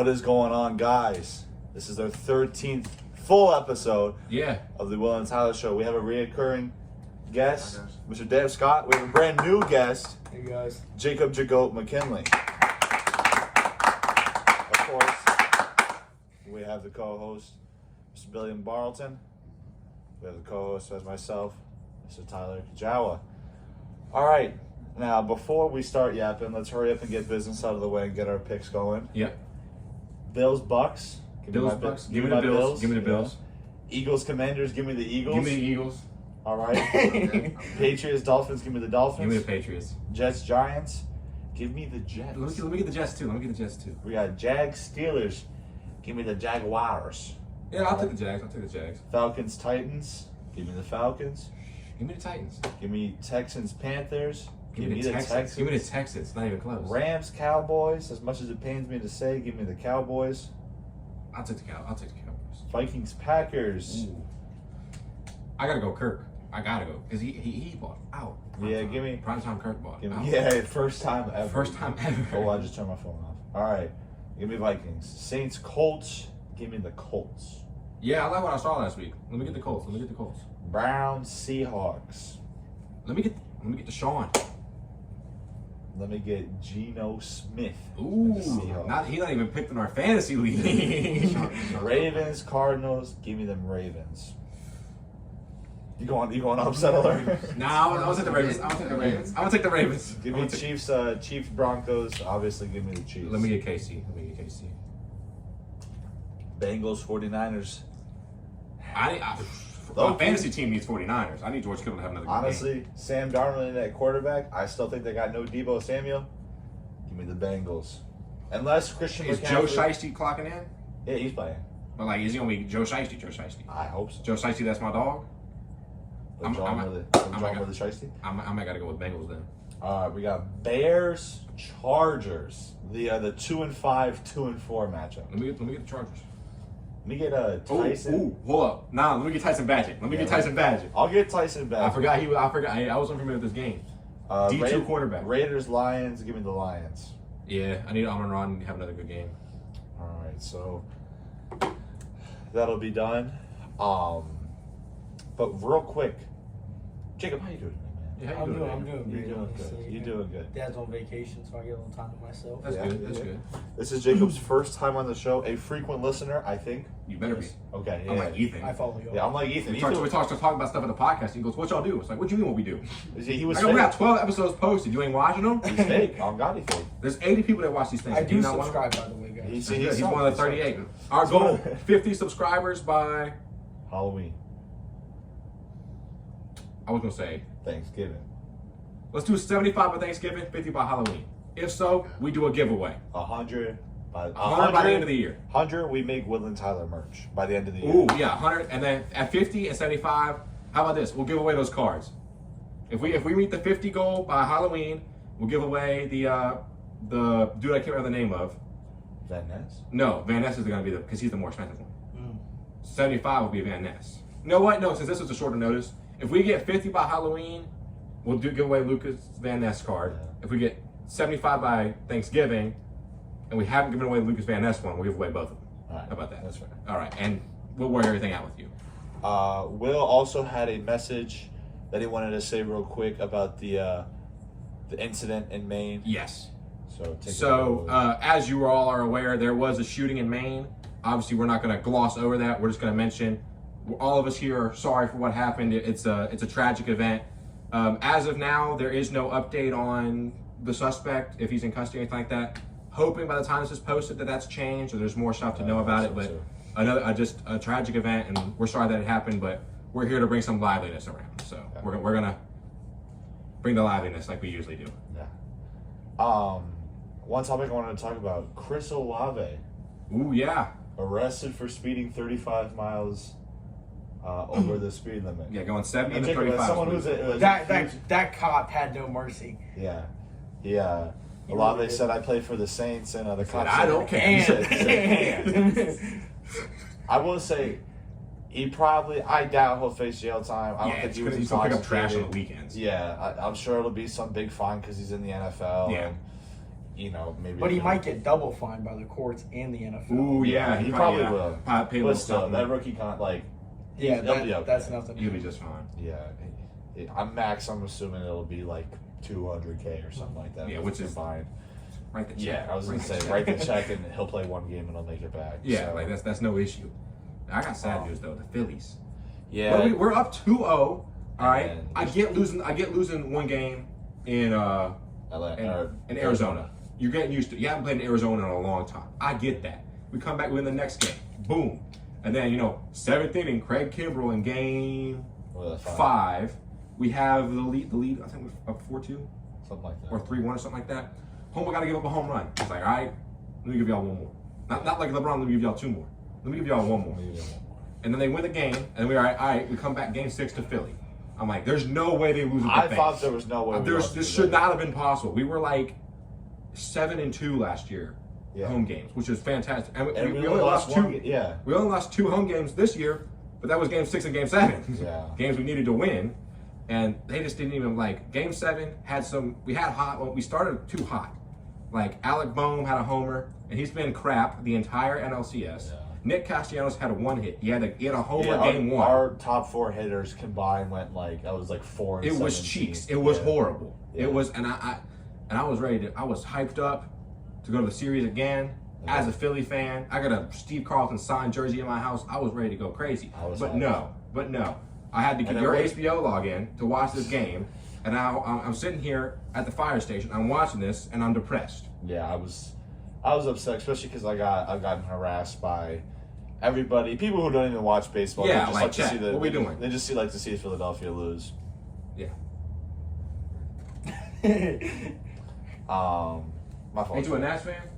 What is going on, guys? This is our 13th full episode of the Will and Tyler Show. We have a reoccurring guest, Mr. Dave Scott. We have a brand new guest, hey guys, Jacob Jagoat McKinley. Of course, we have the co-host, Mr. Billiam Barleton. We have the co-host as myself, Mr. Tyler Kajawa. All right, now before we start yapping, let's hurry up and get business out of the way and get our picks going. Yep. Bills, Bucks. Bills, Bucks. Give me the Bills. Give me the Bills. Eagles, Commanders. Give me the Eagles. Give me the Eagles. All right. Patriots, Dolphins. Give me the Dolphins. Give me the Patriots. Jets, Giants. Give me the Jets. Let me get the Jets too. We got Jags, Steelers. Give me the Jaguars. Yeah, I'll take the Jags. Falcons, Titans. Give me the Falcons. Give me the Titans. Give me Texans, Panthers. Give me the Texans. Give me the Texans. Not even close. Rams, Cowboys. As much as it pains me to say, give me the Cowboys. I'll take the Cowboys. Vikings, Packers. Ooh. I gotta go Kirk. I gotta go because he bought out. Give me primetime Kirk bought out. Yeah, first time ever. First time ever. Oh, I just turned my phone off. All right, give me Vikings. Saints, Colts. Give me the Colts. Yeah, I like what I saw last week. Let me get the Colts. Browns, Seahawks. Let me get Deshaun. Let me get Geno Smith. Ooh, he's not even picked in our fantasy league. Ravens, Cardinals. Give me them Ravens. You going upset alert? Nah, I was at the Ravens. I'm gonna take the Ravens. Give me Chiefs, Broncos. Obviously, give me the Chiefs. Let me get KC. Bengals, 49ers. My fantasy team needs 49ers. I need George Kittle to have another good Honestly, game. Sam Darnold in at quarterback. I still think they got no Deebo Samuel. Give me the Bengals. Unless Christian Is McCaffrey... Joe Shiesty clocking in? Yeah, he's playing. But is he gonna be Joe Shiesty? I hope so. Joe Shiesty, that's my dog. I'm really shiesty. I might gotta go with Bengals then. We got Bears, Chargers. The 2-5, 2-4 matchup. Let me get the Chargers. Let me get Tyson. Ooh, hold up. Nah, let me get Tyson Badgett. I'll get Tyson Badgett. I forgot. I was unfamiliar with this game. D2 quarterback. Raiders, Lions. Give me the Lions. Yeah, I need Amon-Ra to have another good game. All right, so that'll be done. But real quick, Jacob, how you doing? Yeah, I'm doing great. You're doing good. Dad's on vacation, so I get a little time to myself. That's good. This is Jacob's first time on the show. A frequent listener, I think. You better be. Okay. I'm like Ethan. I follow you. Yeah, I'm like Ethan. We talk about stuff on the podcast. He goes, "What y'all do?" It's like, "What do you mean what we do?" He was. We got 12 episodes posted. You ain't watching them? He's fake. Oh God, he's fake. There's 80 people that watch these things. I do subscribe, by the way, guys. He's one of the 38. Our goal: 50 subscribers by Halloween. I was gonna say Thanksgiving. Let's do 75 by Thanksgiving, 50 by Halloween. If so, we do a giveaway. 100 by the end of the year. 100, we make Will and Tyler merch by the end of the year. Ooh, yeah, 100, and then at 50 and 75, how about this? We'll give away those cards. If we meet the 50 goal by Halloween, we'll give away the dude I can't remember the name of. Van Ness? No, Van Ness is gonna be because he's the more expensive one. 75 will be Van Ness. You know what? No, since this was a shorter notice, if we get 50 by Halloween, we'll give away Lucas Van Ness card. Yeah. If we get 75 by Thanksgiving, and we haven't given away the Lucas Van Ness one, we'll give away both of them. All right. How about that? That's fair. All right, and we'll work everything out with you. Will also had a message that he wanted to say real quick about the incident in Maine. Yes. So as you all are aware, there was a shooting in Maine. Obviously, we're not going to gloss over that. We're just going to mention all of us here are sorry for what happened. It's a tragic event. As of now, there is no update on the suspect, if he's in custody or anything like that. Hoping by the time this is posted that that's changed or there's more stuff to know about it. But just a tragic event, and we're sorry that it happened, but we're here to bring some liveliness around. So we're going to bring the liveliness like we usually do. Yeah. One topic I wanted to talk about, Chris Olave. Ooh, yeah. Arrested for speeding 35 miles over the speed limit. Yeah, going 70 to 35. Someone who's that cop had no mercy. Yeah. Olave said, "I play for the Saints," and the cop said, "I don't care." I will say, I doubt he'll face jail time. I don't think he was he's gonna pick up trash on the weekends. Yeah, I'm sure it'll be some big fine because he's in the NFL. Yeah. And, maybe. But he might get double fined by the courts and the NFL. Ooh, yeah, he probably will. Pay a But little still, something. that rookie Yeah, he'll be okay. that's nothing. He'll be just fine. Yeah, I'm assuming it'll be like $200K or something like that. Yeah, which is fine. Write the check. Yeah, I was gonna say write the check and he'll play one game and he'll make it back. Yeah, so. like that's no issue. I got sad news though. The Phillies. Yeah, We're up 2-0. All right. And I get losing one game in in Arizona. You're getting used to it. You haven't played in Arizona in a long time. I get that. We come back, we win the next game. Boom. And then, 7th inning, Craig Kimbrell in game 5. We have the lead, I think we're up 4-2 something like that, or 3-1 or something like that. Homer got to give up a home run. It's like, all right, let me give y'all one more. Not like LeBron, let me give y'all 2 more. Let me give y'all one more. And then they win the game, and we're all right, we come back game 6 to Philly. I'm like, there's no way they lose. I thought there was no way. This should not have been possible. We were like 7-2 last year, home games, which is fantastic. And we only lost 2. Yeah, we only lost 2 home games this year, but that was game 6 and game 7. Yeah, games we needed to win, and they just didn't even game 7 had some. We had hot. Well, we started too hot. Like Alec Boehm had a homer, and he's been crap the entire NLCS. Yeah. Nick Castellanos had a 1 hit. He had a homer game 1. Our top 4 hitters combined went 4 and It 17. was cheeks. It was horrible. Yeah. It was, and I was ready to. I was hyped up to go to the series again. Yeah. As a Philly fan, I got a Steve Carlton signed jersey in my house. I was ready to go crazy. But no. I had to get your HBO login to watch this game, and now I'm sitting here at the fire station. I'm watching this, and I'm depressed. Yeah, I was upset, especially because I've gotten harassed by everybody, people who don't even watch baseball. Yeah, they just like to see what we doing? They just like to see Philadelphia lose. Yeah. My fault. Ain't you a Nats fan?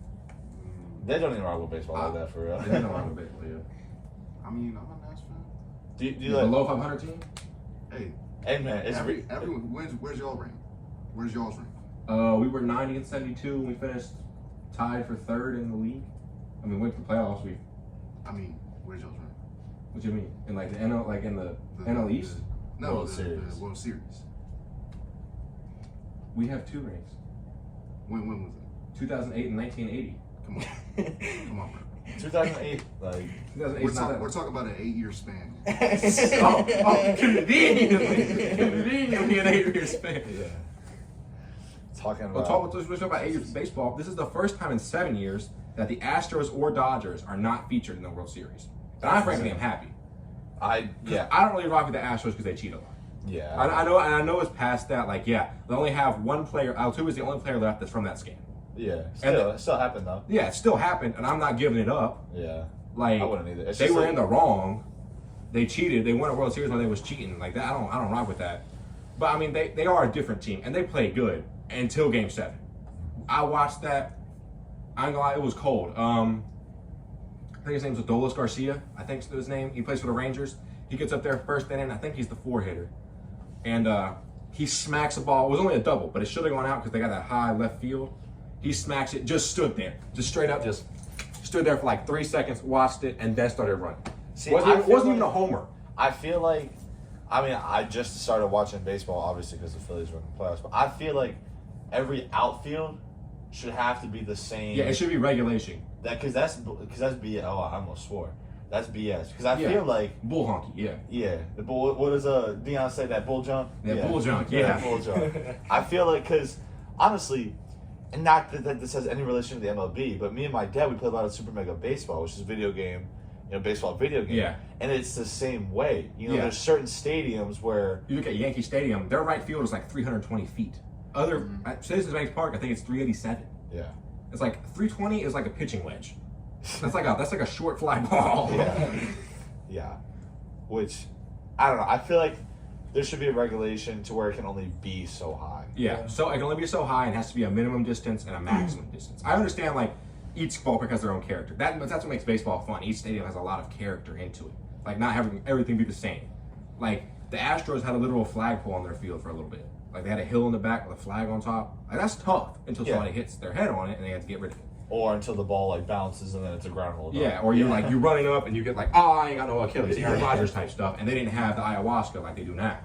They don't even rock with baseball like that for real. They don't rock with baseball. Yeah. I mean, I'm a Nats fan. Do you like below 500 team? Hey man, it's everyone. Where's y'all rank? Where's y'all's rank? We were 90 and 72. We finished tied for 3rd in the league. I mean, went to the playoffs. Where's y'all's rank? What do you mean? In like the NL, like in the NL East? No, World the Series. World Series. We have 2 rings. When was it? 2008 and 1980. Come on, bro. 2008, 2008. We're talking about an 8-year span. Conveniently an 8-year span. Yeah. Talking about. Let's talk about 8 years of baseball. This is the first time in 7 years that the Astros or Dodgers are not featured in the World Series. And I frankly am happy. I don't really rock with the Astros because they cheat a lot. Yeah. I know it's past that. They only have one player. Altuve is the only player left that's from that scam. Yeah. It still happened though. Yeah, it still happened, and I'm not giving it up. Yeah. I wouldn't either. They were in the wrong. They cheated. They won a World Series when they was cheating. Like that, I don't rock with that. But I mean, they are a different team, and they play good until Game 7. I watched that. I ain't gonna lie, it was cold. I think his name's Adolis Garcia. I think that's his name. He plays for the Rangers. He gets up there first inning. I think he's the 4-hitter, and he smacks the ball. It was only a double, but it should have gone out because they got that high left field. He smacks it. Just stood there, just straight up, just stood there for 3 seconds, watched it, and then started running. See, wasn't even a homer. I feel like, I just started watching baseball, obviously, because the Phillies were in the playoffs. But I feel like every outfield should have to be the same. Yeah, it should be regulation. Because that's BS. Oh, I almost swore. That's BS. Because I feel like bull honky. Yeah. Yeah. The bull. What does Deion say? That bull jump. Yeah, bull jump. Yeah, bull jump. I feel like because honestly. And not that this has any relation to the MLB, but me and my dad, we played a lot of Super Mega Baseball, which is a video game, baseball video game. Yeah. And it's the same way. There's certain stadiums where... You look at Yankee Stadium, their right field is 320 feet. At Citizens Bank Park, I think it's 387. Yeah. It's 320 is like a pitching wedge. That's like a short fly ball. Yeah. Yeah. Which, I don't know. I feel like there should be a regulation to where it can only be so high. Yeah, so it can only be so high, and it has to be a minimum distance and a maximum distance. I understand, each ballpark has their own character. That's what makes baseball fun. Each stadium has a lot of character into it. Not having everything be the same. The Astros had a literal flagpole on their field for a little bit. They had a hill in the back with a flag on top. That's tough until somebody hits their head on it, and they have to get rid of it. Or until the ball bounces and then it's a ground rule. Yeah, or you're you're running up and you get I ain't got no Achilles, Aaron Rodgers type stuff, and they didn't have the ayahuasca like they do now.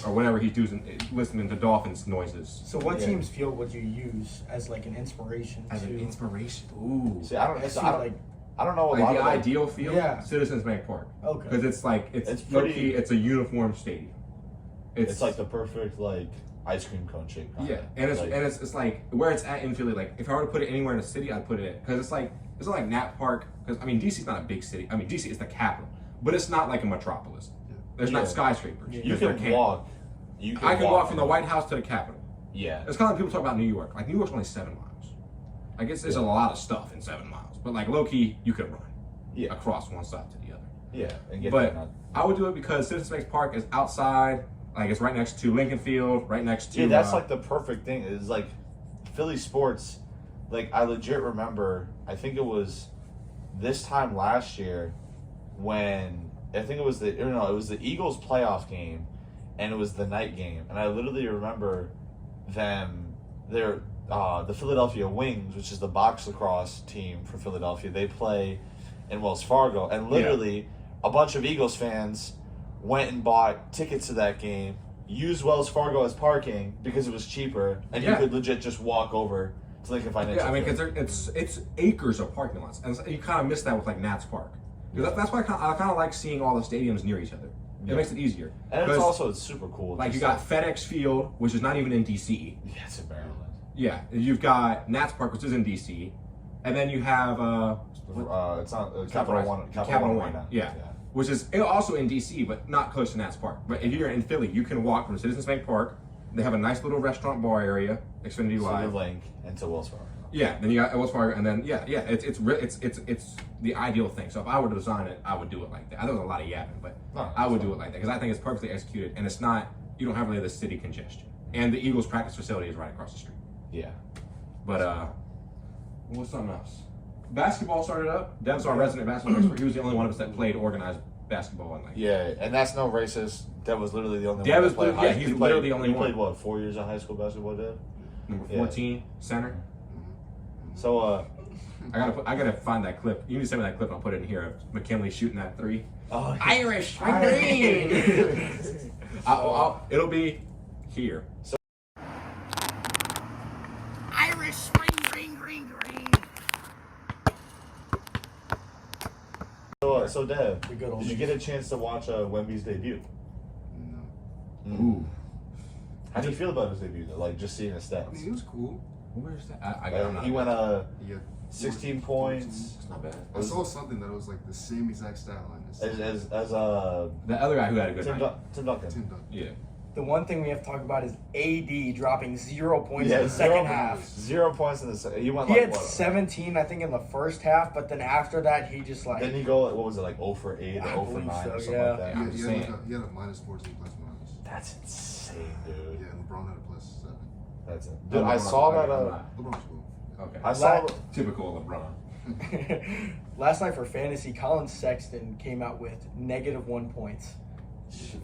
or whatever he's doing, listening to Dolphins noises. So what Yeah. team's field would you use as like an inspiration As to? an inspiration. Ooh. See, I don't. I see, I don't, like, I don't know a Like lot the of like, ideal field, Yeah. Citizens Bank Park. okay. Because it's like, it's It's low pretty- key, it's a uniform stadium. It's like the perfect like ice cream cone shape. Yeah, and it's like, it's like where it's at in Philly. Like if I were to put it anywhere in the city, I'd put it in because it's not like Nat Park. Because I mean, DC's not a big city. I mean, DC is the capital, but it's not like a metropolis. There's Yeah. not skyscrapers. Yeah. you because there can can't. walk. You can I can walk from the White House to the Capitol. Yeah. It's kind of like people talk about New York. Like New York's only 7 miles. I guess there's a lot of stuff in 7 miles, but like low key, you could run Yeah. across one side to the other. Yeah. And get But that. I would do it because Citizens Bank Park is outside. Like it's right next to Lincoln Field, right next to. Yeah, that's like the perfect thing. Is like Philly sports. Like I legit remember. I think it was this time last year when I think it was it was the Eagles playoff game, and it was the night game, and I literally remember them. They're the Philadelphia Wings, which is the box lacrosse team for Philadelphia. They play in Wells Fargo, and literally a bunch of Eagles fans went and bought tickets to that game, used Wells Fargo as parking because it was cheaper, and you Yeah. could legit just walk over to Lincoln Financial. Yeah, I mean, Field. because it's acres of parking lots, and you kind of miss that with like Nats Park. Because that's why I kind of like seeing all the stadiums near each other. It makes it easier. and it's 'Cause, also super cool. like you just got FedEx Field, which is not even in DC. yeah, it's in Maryland. Yeah, you've got Nats Park, which is in DC, and then you have It's not Capital Capital One. One. Capital One, right now. yeah. Which is also in DC, but not close to Nats Park. But if you're in Philly, you can walk from Citizens Bank Park. They have a nice little restaurant bar area, Xfinity So Live. the link into Wells Fargo. Yeah, then you got Wells Fargo, and then it's the ideal thing. So if I were to design it, I would do it like that. I know there's a lot of yapping, but No, I would it's do it like that because I think it's perfectly executed, and it's not you don't have really the city congestion. And the Eagles practice facility is right across the street. Yeah. But what's something else? Basketball started up. Dev's our resident basketball expert. He was the only one of us that played organized basketball and like. Yeah, and that's no racist. Dev was literally the only Dev one. is that played yeah, he's literally the only he one. played what 4 years of high school basketball, Dev. Number Yeah. 14 center. So I gotta find that clip. You need to send me that clip. I'll put it in here of McKinley shooting that three. oh, Irish, green. It'll be here. Irish spring, green. so Dev, The good old did you days. get a chance to watch Wemby's debut? No. Ooh, How do you feel about his debut though? Like just seeing his I mean, it stats. was cool. where's that? I'm not He went He had 16 14. points. It's not bad. I saw something that it was like the same exact stat line as As The other guy who had a good Tim, night. Tim Duncan. Tim Duncan. Yeah. The one thing we have to talk about is AD dropping 0 points Yeah, in the second half. 0 points in the second. He went He like had what? 17, I think, in the first half, but then after that, he just like. Didn't he go? What was it like 0 for 8 or I 0 for believe 9 so, or something yeah. like that? Yeah. I'm He saying. had a minus 14 plus minus. That's insane, dude. Yeah, and LeBron had a plus 7. That's it. I'm Dude, I not- saw that. I'm not. LeBron's cool. Okay. I saw. La- Typical LeBron. Last night for fantasy, Colin Sexton came out with -1 points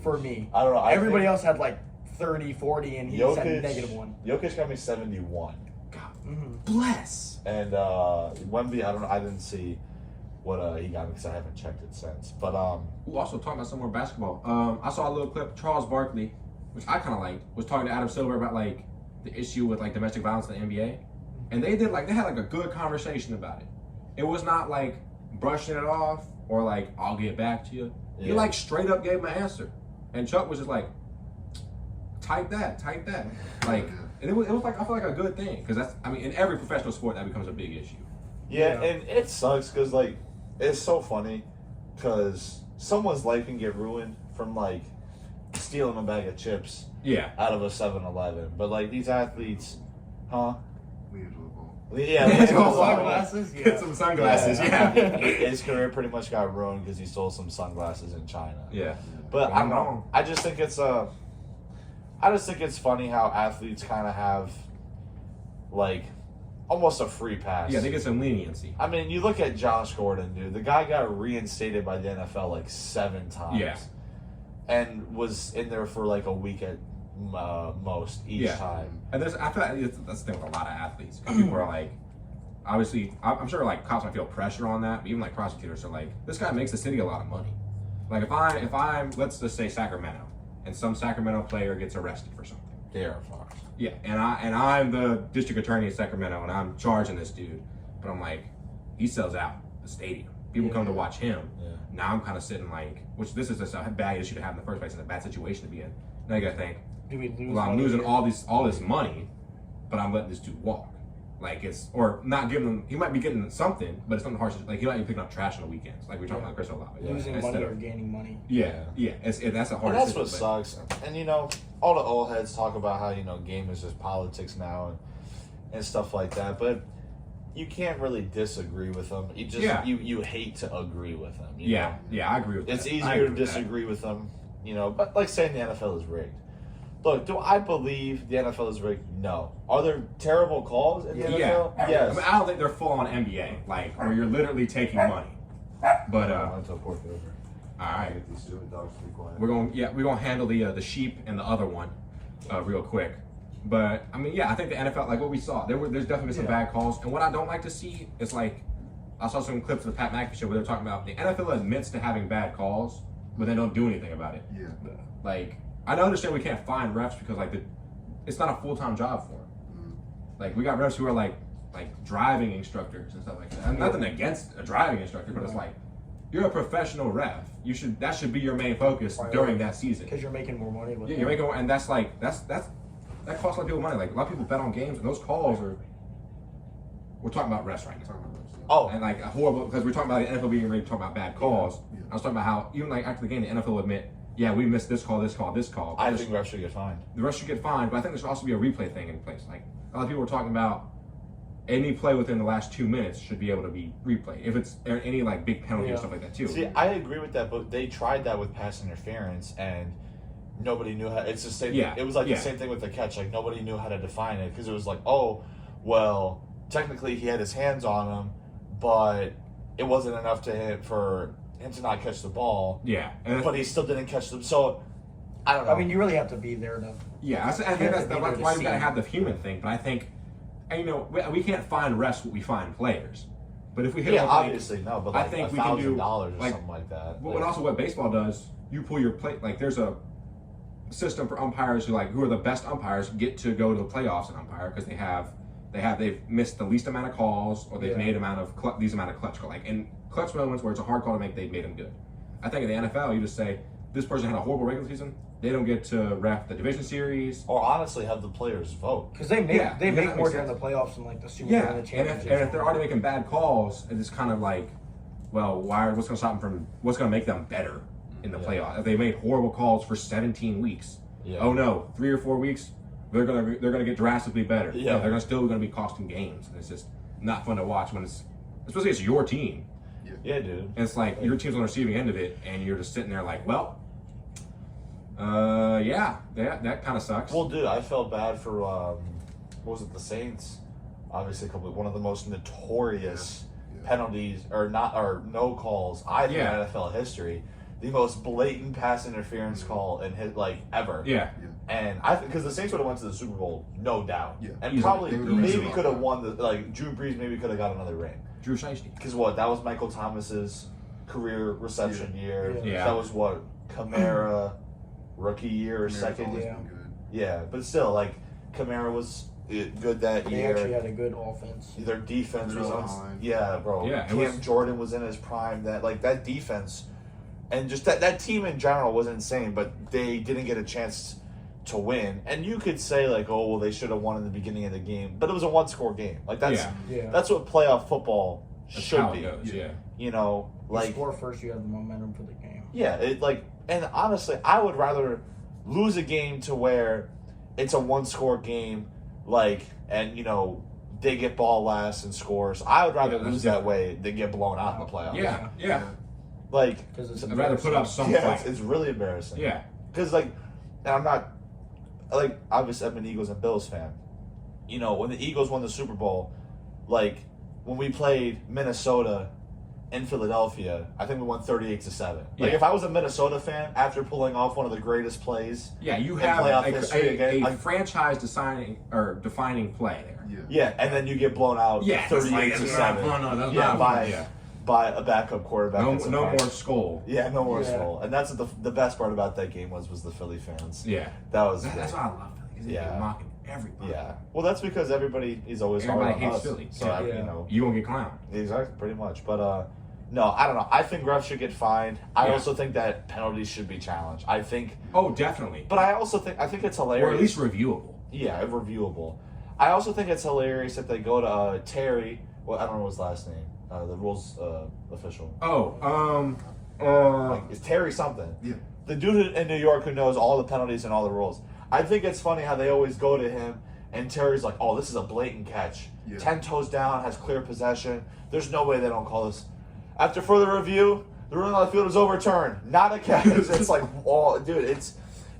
for me. I don't know. I Everybody think else had like 30, 40, and he just had -1. Jokic got me 71, Bless. and Wemby. I don't know. I didn't see what he got me because I haven't checked it since. But Ooh, also talking about some more basketball. I saw a little clip. Charles Barkley, which I kind of liked, was talking to Adam Silver about like the issue with like domestic violence in the NBA, and they had like a good conversation about it. It was not like brushing it off or like I'll get back to you. He Yeah. like straight up gave him an answer, and Chuck was just like, type that, like, Yeah. and it was like I feel like a good thing because that's I mean in every professional sport that becomes a big issue. yeah, Yeah. and it sucks because like it's so funny because someone's life can get ruined from like stealing a bag of chips Yeah. out of a 7-Eleven. But like these athletes, huh? We need to do a ball. Yeah, Get let's some go. sunglasses? Get some sunglasses. Yeah. Yeah. His career pretty much got ruined because he stole some sunglasses in China. Yeah. But I don't know. Wrong. I just think it's funny how athletes kind of have like almost a free pass. Yeah, they get some leniency. I mean, you look at Josh Gordon, dude. The guy got reinstated by the NFL like 7 times. Yeah. And was in there for like a week at most each Yeah. time. And I feel like that's the thing with a lot of athletes. 'Cause people are like, obviously, I'm sure like cops might feel pressure on that, but even like prosecutors are like, this guy makes the city a lot of money. Like if I'm, let's just say Sacramento, and some Sacramento player gets arrested for something. De'Aaron Fox. Yeah, and I'm the district attorney in Sacramento, and I'm charging this dude. But I'm like, he sells out the stadium. People come to watch him. Yeah. Now I'm kind of sitting like, which this is just a bad issue to have in the first place, and a bad situation to be in. Now you gotta think, Do we lose? well, I'm money losing here? all this money, but I'm letting this dude walk. Like or not giving him. He might be getting something, but it's something harsh. Like he might be picking up trash on the weekends, like we were talking about Chris Olave. Losing Instead money of- or gaining money. Yeah. That's a hard. And that's decision, what sucks. And all the old heads talk about how game is just politics now and stuff like that. But you can't really disagree with them. You just you hate to agree with them. You know? I agree with that. It's I easier agree to with that. disagree with them. But like saying the NFL is rigged. Look, do I believe the NFL is rigged? No. Are there terrible calls in the NFL? Yes. I mean, I don't think they're full on NBA, like where you're literally taking money. But Until fourth over. all right, Get these stupid dogs to be quiet. we're gonna handle the sheep and the other one real quick. But I mean, I think the NFL, like what we saw, there's definitely some bad calls. And what I don't like to see is like I saw some clips of the Pat McAfee show where they're talking about the NFL admits to having bad calls, but they don't do anything about it. Yeah. Like I don't understand we can't find refs because it's not a full-time job for them. Like we got refs who are like driving instructors and stuff like that. I'm nothing against a driving instructor, but it's like you're a professional ref. That should be your main focus during that season. Because you're making more money with Yeah, it. you're making, and that's that costs a lot of people money. Like a lot of people bet on games, and those calls are. We're talking about refs right now. Talking about those, yeah. Oh, And like a horrible, because we're talking about the NFL being ready to talk about bad calls. Yeah. I was talking about how even like after the game, the NFL will admit, yeah, we missed this call, this call, this call. I think refs should get fined. The rest should get fined, but I think there should also be a replay thing in place. Like a lot of people were talking about, any play within the last 2 minutes should be able to be replayed if it's any like big penalty or stuff like that too. See, I agree with that, but they tried that with pass interference, and nobody knew how. It's the same. Yeah, It was like yeah. the same thing with the catch. Like nobody knew how to define it because it was like, oh, well, technically he had his hands on him, but it wasn't enough for him to not catch the ball. Yeah, and But he still didn't catch them. So I don't know. I mean, you really have to be there to. yeah, I think have to that's be there why to we gotta see. have the human thing. But I think, and we can't find refs what we find players. But if we hit yeah, on like, obviously no, but I like think we can do, $1,000 or like, something like that. But also what baseball does, you pull your play. Like there's a system for umpires who are the best umpires get to go to the playoffs and umpire because they've missed the least amount of calls or they've made these amount of clutch calls. Like in clutch moments where it's a hard call to make, they've made them good. I think in the NFL, you just say this person had a horrible regular season. They don't get to ref the division series. Or honestly, have the players vote. Because they make Yeah, they yeah, make that more makes during sense. the playoffs and like the Super Bowl Yeah, and the and championship. if they're already making bad calls, it's kind of like, well, what's going to stop them from? What's going to make them better in the playoffs? If they made horrible calls for 17 weeks, Yeah. oh no, 3 or 4 weeks, they're gonna get drastically better. Yeah. No, they're still gonna be costing games, and it's just not fun to watch when especially it's your team, Yeah, dude. and it's like your team's on the receiving end of it, and you're just sitting there like, well, that kind of sucks. Well, dude, I felt bad for what was it, the Saints? Obviously, one of the most notorious penalties or no calls I think in NFL history. The most blatant pass interference call in ever. yeah, And I think because the Saints would have went to the Super Bowl, no doubt. Yeah. And Easily. probably They would've maybe wrestled could have that. won Drew Brees maybe could have got another ring. Drew Shiesty. Because that was Michael Thomas's career reception year. Yeah. That was Kamara rookie year or second Always year. been good. Yeah, but still, Kamara was good that They year. actually had a good offense. Their defense was Middle on. line. Yeah, bro. Yeah, it Cam was- Jordan was in his prime. That defense, and just that team in general was insane. But they didn't get a chance to win. And you could say oh well, they should have won in the beginning of the game, but it was a one-score game. Yeah. That's what playoff football That's should how be. it goes. Yeah. You know, You score first, you have the momentum for the game. yeah, and honestly, I would rather lose a game to where it's a one-score game, and they get ball last and scores. I would rather Yeah, that's lose that different. way than get blown out in the playoffs. Yeah. Because it's I'd rather put up some Yeah, fight. it's really embarrassing. Yeah. Because and I'm not obviously I'm an Eagles and Bills fan. When the Eagles won the Super Bowl, when we played Minnesota in Philadelphia, I think we won 38-7. Yeah. If I was a Minnesota fan after pulling off one of the greatest plays, Yeah, you in have playoff a history again, franchise defining play there. yeah, and then you get blown out Yeah, 38-7. No, that's Yeah, not by fun. Yeah. by a backup quarterback. No, and some no practice. more skull. Yeah, no more Yeah. skull. And that's what the best part about that game was the Philly fans. Yeah, That was that's great. why I love Philly because Yeah. they're mocking everybody. Yeah. Well, that's because everybody is always hard Everybody on hates us. Philly. So, Yeah. you know, You gonna get clowned. exactly, pretty much. But, no, I don't know. I think refs should get fined. I Yeah. also think that penalties should be challenged. I think, Oh, definitely. but I also think, it's hilarious. Or at least reviewable. Yeah, reviewable. I also think it's hilarious that they go to Terry. Well, I don't know his last name. The rules official. Oh, Like, it's Terry something. Yeah. The dude in New York who knows all the penalties and all the rules. I think it's funny how they always go to him and Terry's like, "Oh, this is a blatant catch. Yeah. 10 toes down, has clear possession. There's no way they don't call this." After further review, the ruling on the field is overturned. Not a catch. It's like, oh, dude,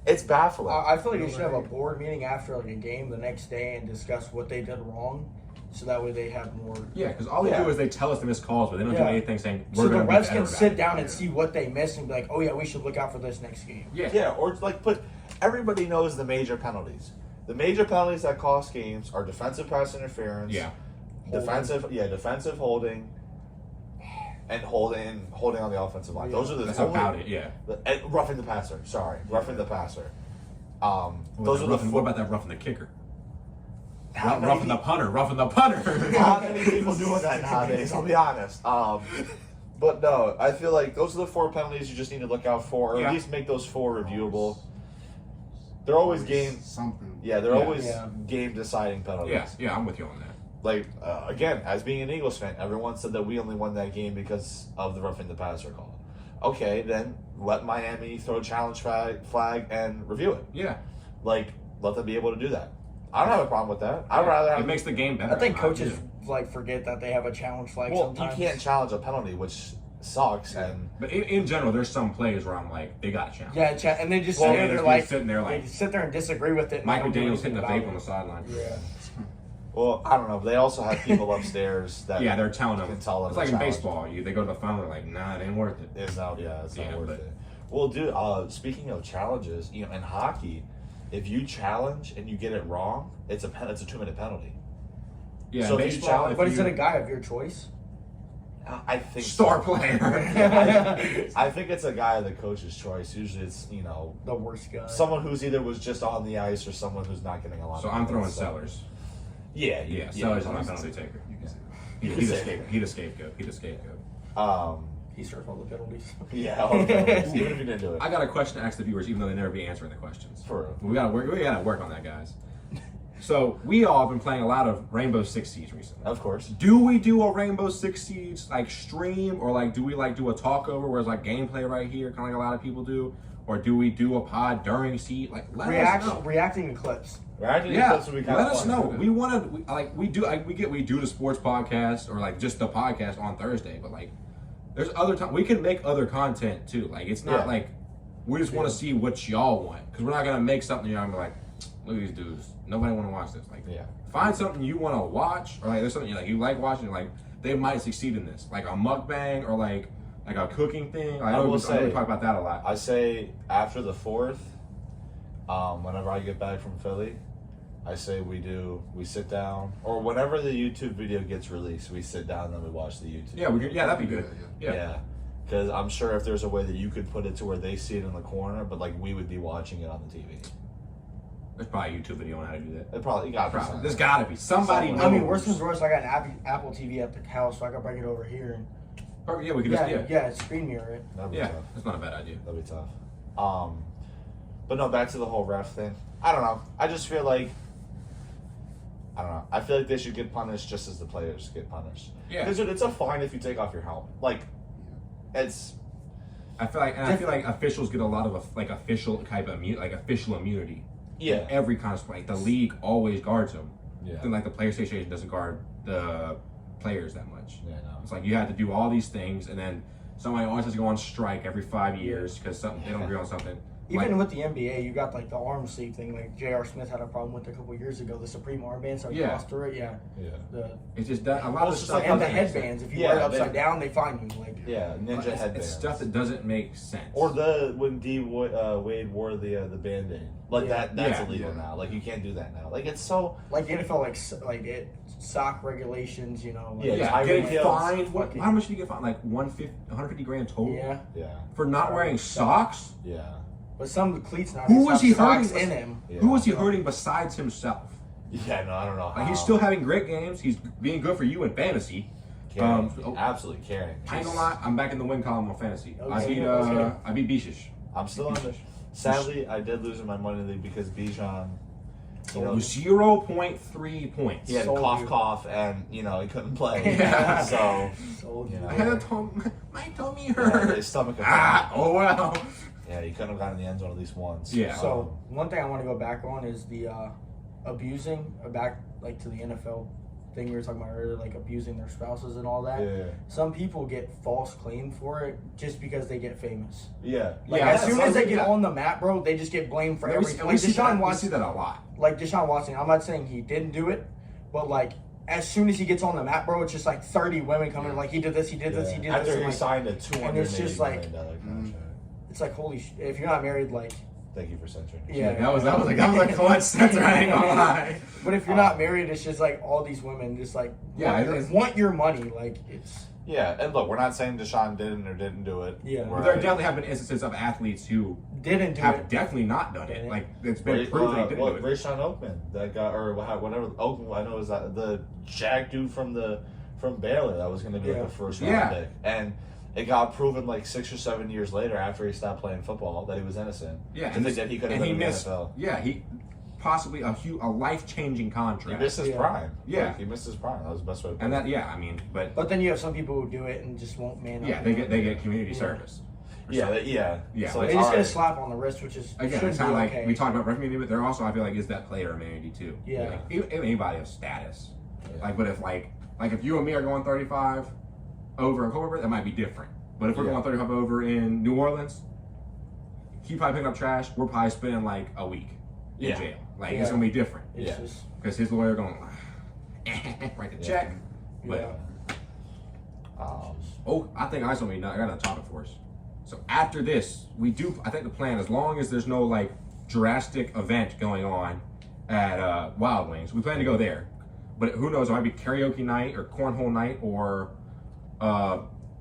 it's baffling. I feel like they should have a board meeting after like a game the next day and discuss what they did wrong, so that way they have more. yeah, because all they Yeah. do is they tell us to miss calls, but they don't do Yeah. anything saying So we're the going to refs be can better sit about it. down and see what they missed and be like, "Oh yeah, we should look out for this next game." Yeah. Yeah, or like put everybody knows the major penalties. The major penalties that cost games are defensive pass interference, Yeah. defensive holding, and holding on the offensive line. Yeah. Those are the That's only, about it. Yeah. And roughing the passer. Sorry, roughing the passer. What Those are the what about that roughing the kicker? how many Roughing the punter. Roughing the punter. how many people doing that nowadays? I'll be honest. But no, I feel like those are the 4 penalties you just need to look out for, or Yeah. at least make those 4 reviewable. They're always game. Something. Yeah, they're Yeah. always Yeah. game deciding penalties. yeah, yeah, I'm with you on that. Like again, as being an Eagles fan, everyone said that we only won that game because of the roughing the passer call. Okay, then let Miami throw a challenge flag and review it. Yeah. Like, let them be able to do that. I don't have a problem with that. I'd rather have. It makes the game better. I think in my coaches opinion. like forget that they have a challenge flag well, sometimes. you can't challenge a penalty, which sucks. And But in general, there's some plays where I'm like, they got a challenge. Yeah, and they just Well, sit yeah, there there's like dudes sitting there like- they sit there and disagree with it. and Michael don't do Daniels hitting anything the vape on about the sideline. it. Yeah. well, I don't know. They also have people upstairs that Yeah, they're telling them. can tell them It's like to in challenge. baseball. They go to the phone. They're like, nah, it ain't worth it. It's not. Yeah, it's not Yeah, worth but- it. Well, dude. Speaking of challenges, in hockey, if you challenge and you get it wrong, it's a 2-minute penalty. Yeah, So in if you baseball, challenge- if But is you- it a guy of your choice? I think star so. player? I think it's a guy of the coach's choice. Usually, it's The worst guy. someone who's either was just on the ice or someone who's not getting a lot. So of I'm throwing minutes, so- Sellers. Yeah, Yeah, Sellers is my penalty taker. You can say that. You He's can a say scapegoat. He's a scapegoat. He's a scapegoat. He starts all the penalties. Yeah, okay. Even if you didn't do it. I got a question to ask the viewers, even though they never be answering the questions. For real. We gotta work on that, guys. So we all have been playing a lot of Rainbow Six Siege recently. Of course. Do we do a Rainbow Six Siege stream, or do we do a talk over where it's gameplay right here, kind of like a lot of people do, or do we do a pod during Siege? Let us know. Reacting to clips. Right? Yeah, That's what we kinda let us fun. know. We want to. We do the sports podcast or just the podcast on Thursday, but there's other time we can make other content too. It's not Yeah. we just want to see what y'all want, because we're not gonna make something you're gonna be like, look at these dudes. Nobody want to watch this. Yeah. Find something you want to watch, or there's something you like watching. They might succeed in this, like a mukbang or like a cooking thing. I know will we say- talk about that a lot. I say after the 4th, whenever I get back from Philly, I say we sit down, or whenever the YouTube video gets released, we sit down and then we watch the YouTube. Yeah, that'd be good. Yeah, Yeah. Because I'm sure if there's a way that you could put it to where they see it in the corner, but we would be watching it on the TV. There's probably a YouTube video on how to do that. It probably got Probably. There's gotta be somebody. Someone. I mean, knows. worse than worse, I got an Apple TV at the house, so I can bring it over here and Yeah, we could just screen mirror it. That'd be Yeah, tough. that's not a bad idea. That'd be tough. But no, back to the whole ref thing. I don't know. I just feel like I feel like they should get punished just as the players get punished. Yeah. Because it's a fine if you take off your helmet. It's I feel like officials get a lot of official type of official immunity. yeah. In every kind of sport. The league always guards them. Yeah. Then the player association doesn't guard the players that much. Yeah, no. It's you have to do all these things, and then somebody always has to go on strike every 5 years because they don't agree on something. Even with the NBA, you got the arm sleeve thing. J.R. Smith had a problem with it a couple years ago. The Supreme armband, so he Yeah. lost through it. Yeah. Yeah. It's just that a lot Well, of it's just stuff. like And the other things. headbands. If you Yeah, wear it upside they- down, they fine you. Yeah, ninja headbands. It's stuff that doesn't make sense. Or when Wade wore the Band-Aid. That's Yeah. illegal Yeah. now. You can't do that now. It's so Like the NFL, it sock regulations, you know. Like, Yeah, Yeah, Tyreek getting Hill. fined. What, Fucking- how much did he get fined? Like 150 grand total Yeah. Yeah. for not wearing socks. Yeah. But some of the cleats now Who just was have he socks hurting? in him. Yeah. Who was he hurting besides himself? Yeah, no, I don't know how. Like, he's still having great games. He's being good for you in fantasy. carrying, oh. absolutely carrying. I ain't gonna lie, I'm back in the win column on fantasy. Okay. I beat Bishish. I'm still on this. Sadly, I did lose in my money league because Bijan, you know, 0.3 points. he had Sold cough, you. cough, and you know he couldn't play. Yeah. So Sold you you. know, I had my tummy yeah, hurt. his stomach. Oh well. Yeah, he couldn't have gotten in the end zone at least once. Yeah. So one thing I want to go back on is the abusing, back like to the NFL thing we were talking about earlier, like abusing their spouses and all that. Yeah. Some people get false claim for it just because they get famous. Yeah. Like Yeah, as soon as they get yeah. on the map, bro, they just get blamed for everything. We Like see Deshaun that Watson, a lot. like Deshaun Watson. I'm not saying he didn't do it, but like as soon as he gets on the map, bro, it's just like 30 women coming like he did this, he did this, he did After this. he and, like, signed a $280 and it's just like- million contract. it's like holy shit. If you're not married, like Thank you for censoring. yeah, That was a clutch center. I ain't gonna lie. But if you're not married, it's just like all these women just like Yeah, want, it's- want your money. Like it's Yeah, and look, we're not saying Deshaun didn't or didn't do it. Yeah. We're- There definitely have been instances of athletes who didn't do have it. definitely not done it. Didn't. Like it's been Ray, proven he didn't do it. Rayshon Oakman, that guy, or whatever. Oakman, I know is that the Jack dude from Baylor that was going to be Yeah. like a first round Yeah. pick, and it got proven like 6 or 7 years later after he stopped playing football that he was innocent. Yeah, to think that he could have and been he in the missed. NFL. Yeah, he possibly a life-changing He contract. missed his Yeah. prime. Yeah. Like, he missed his prime. That was the best way to put And it. that, yeah, I mean, but But then you have some people who do it and just won't man up. yeah, they get community Yeah. service. Yeah, Yeah. So They it's just all get a right. slap on the wrist, which is Again, should it's be kind of okay. like we talked about ref immunity, but there also I feel like is that player immunity too. Yeah. Like, even anybody of status. Yeah. Like, but if like if you and me are going 35 over in Culver, that might be different. But if we're Yeah. going 35 over in New Orleans, he probably picking up trash. We're probably spending like a week in Yeah. jail. Like Yeah. it's gonna be different It's Yeah. just because his lawyer going write the check. But yeah. oh, I think I got a topic for us. So after this, I think the plan, as long as there's no like drastic event going on at Wild Wings, we plan to go there. But who knows? It might be karaoke night or cornhole night or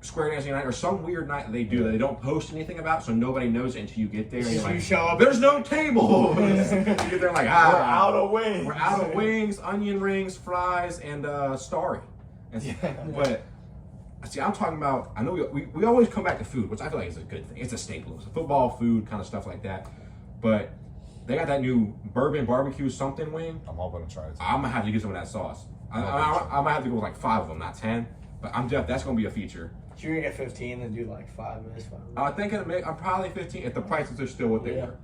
square dancing night or some weird night that they do that they don't post anything about, so nobody knows it until you get there. And you're You like, show up. there's no table. You get there like, We're out of wings. we're out of wings, onion rings, fries, and Starry. And, But see, I'm talking about. I know we always come back to food, which I feel like is a good thing. It's a staple. It's a football food kind of stuff like that. But they got that new bourbon barbecue something wing. I'm hoping to try it. I'm gonna have to get some of that sauce. I might have to go with like 5 of them, not 10. But that's gonna be a feature. So you're gonna get 15 and do like 5 of this, 5 of that. I think I'm probably 15 if the prices are still what they Yeah. were.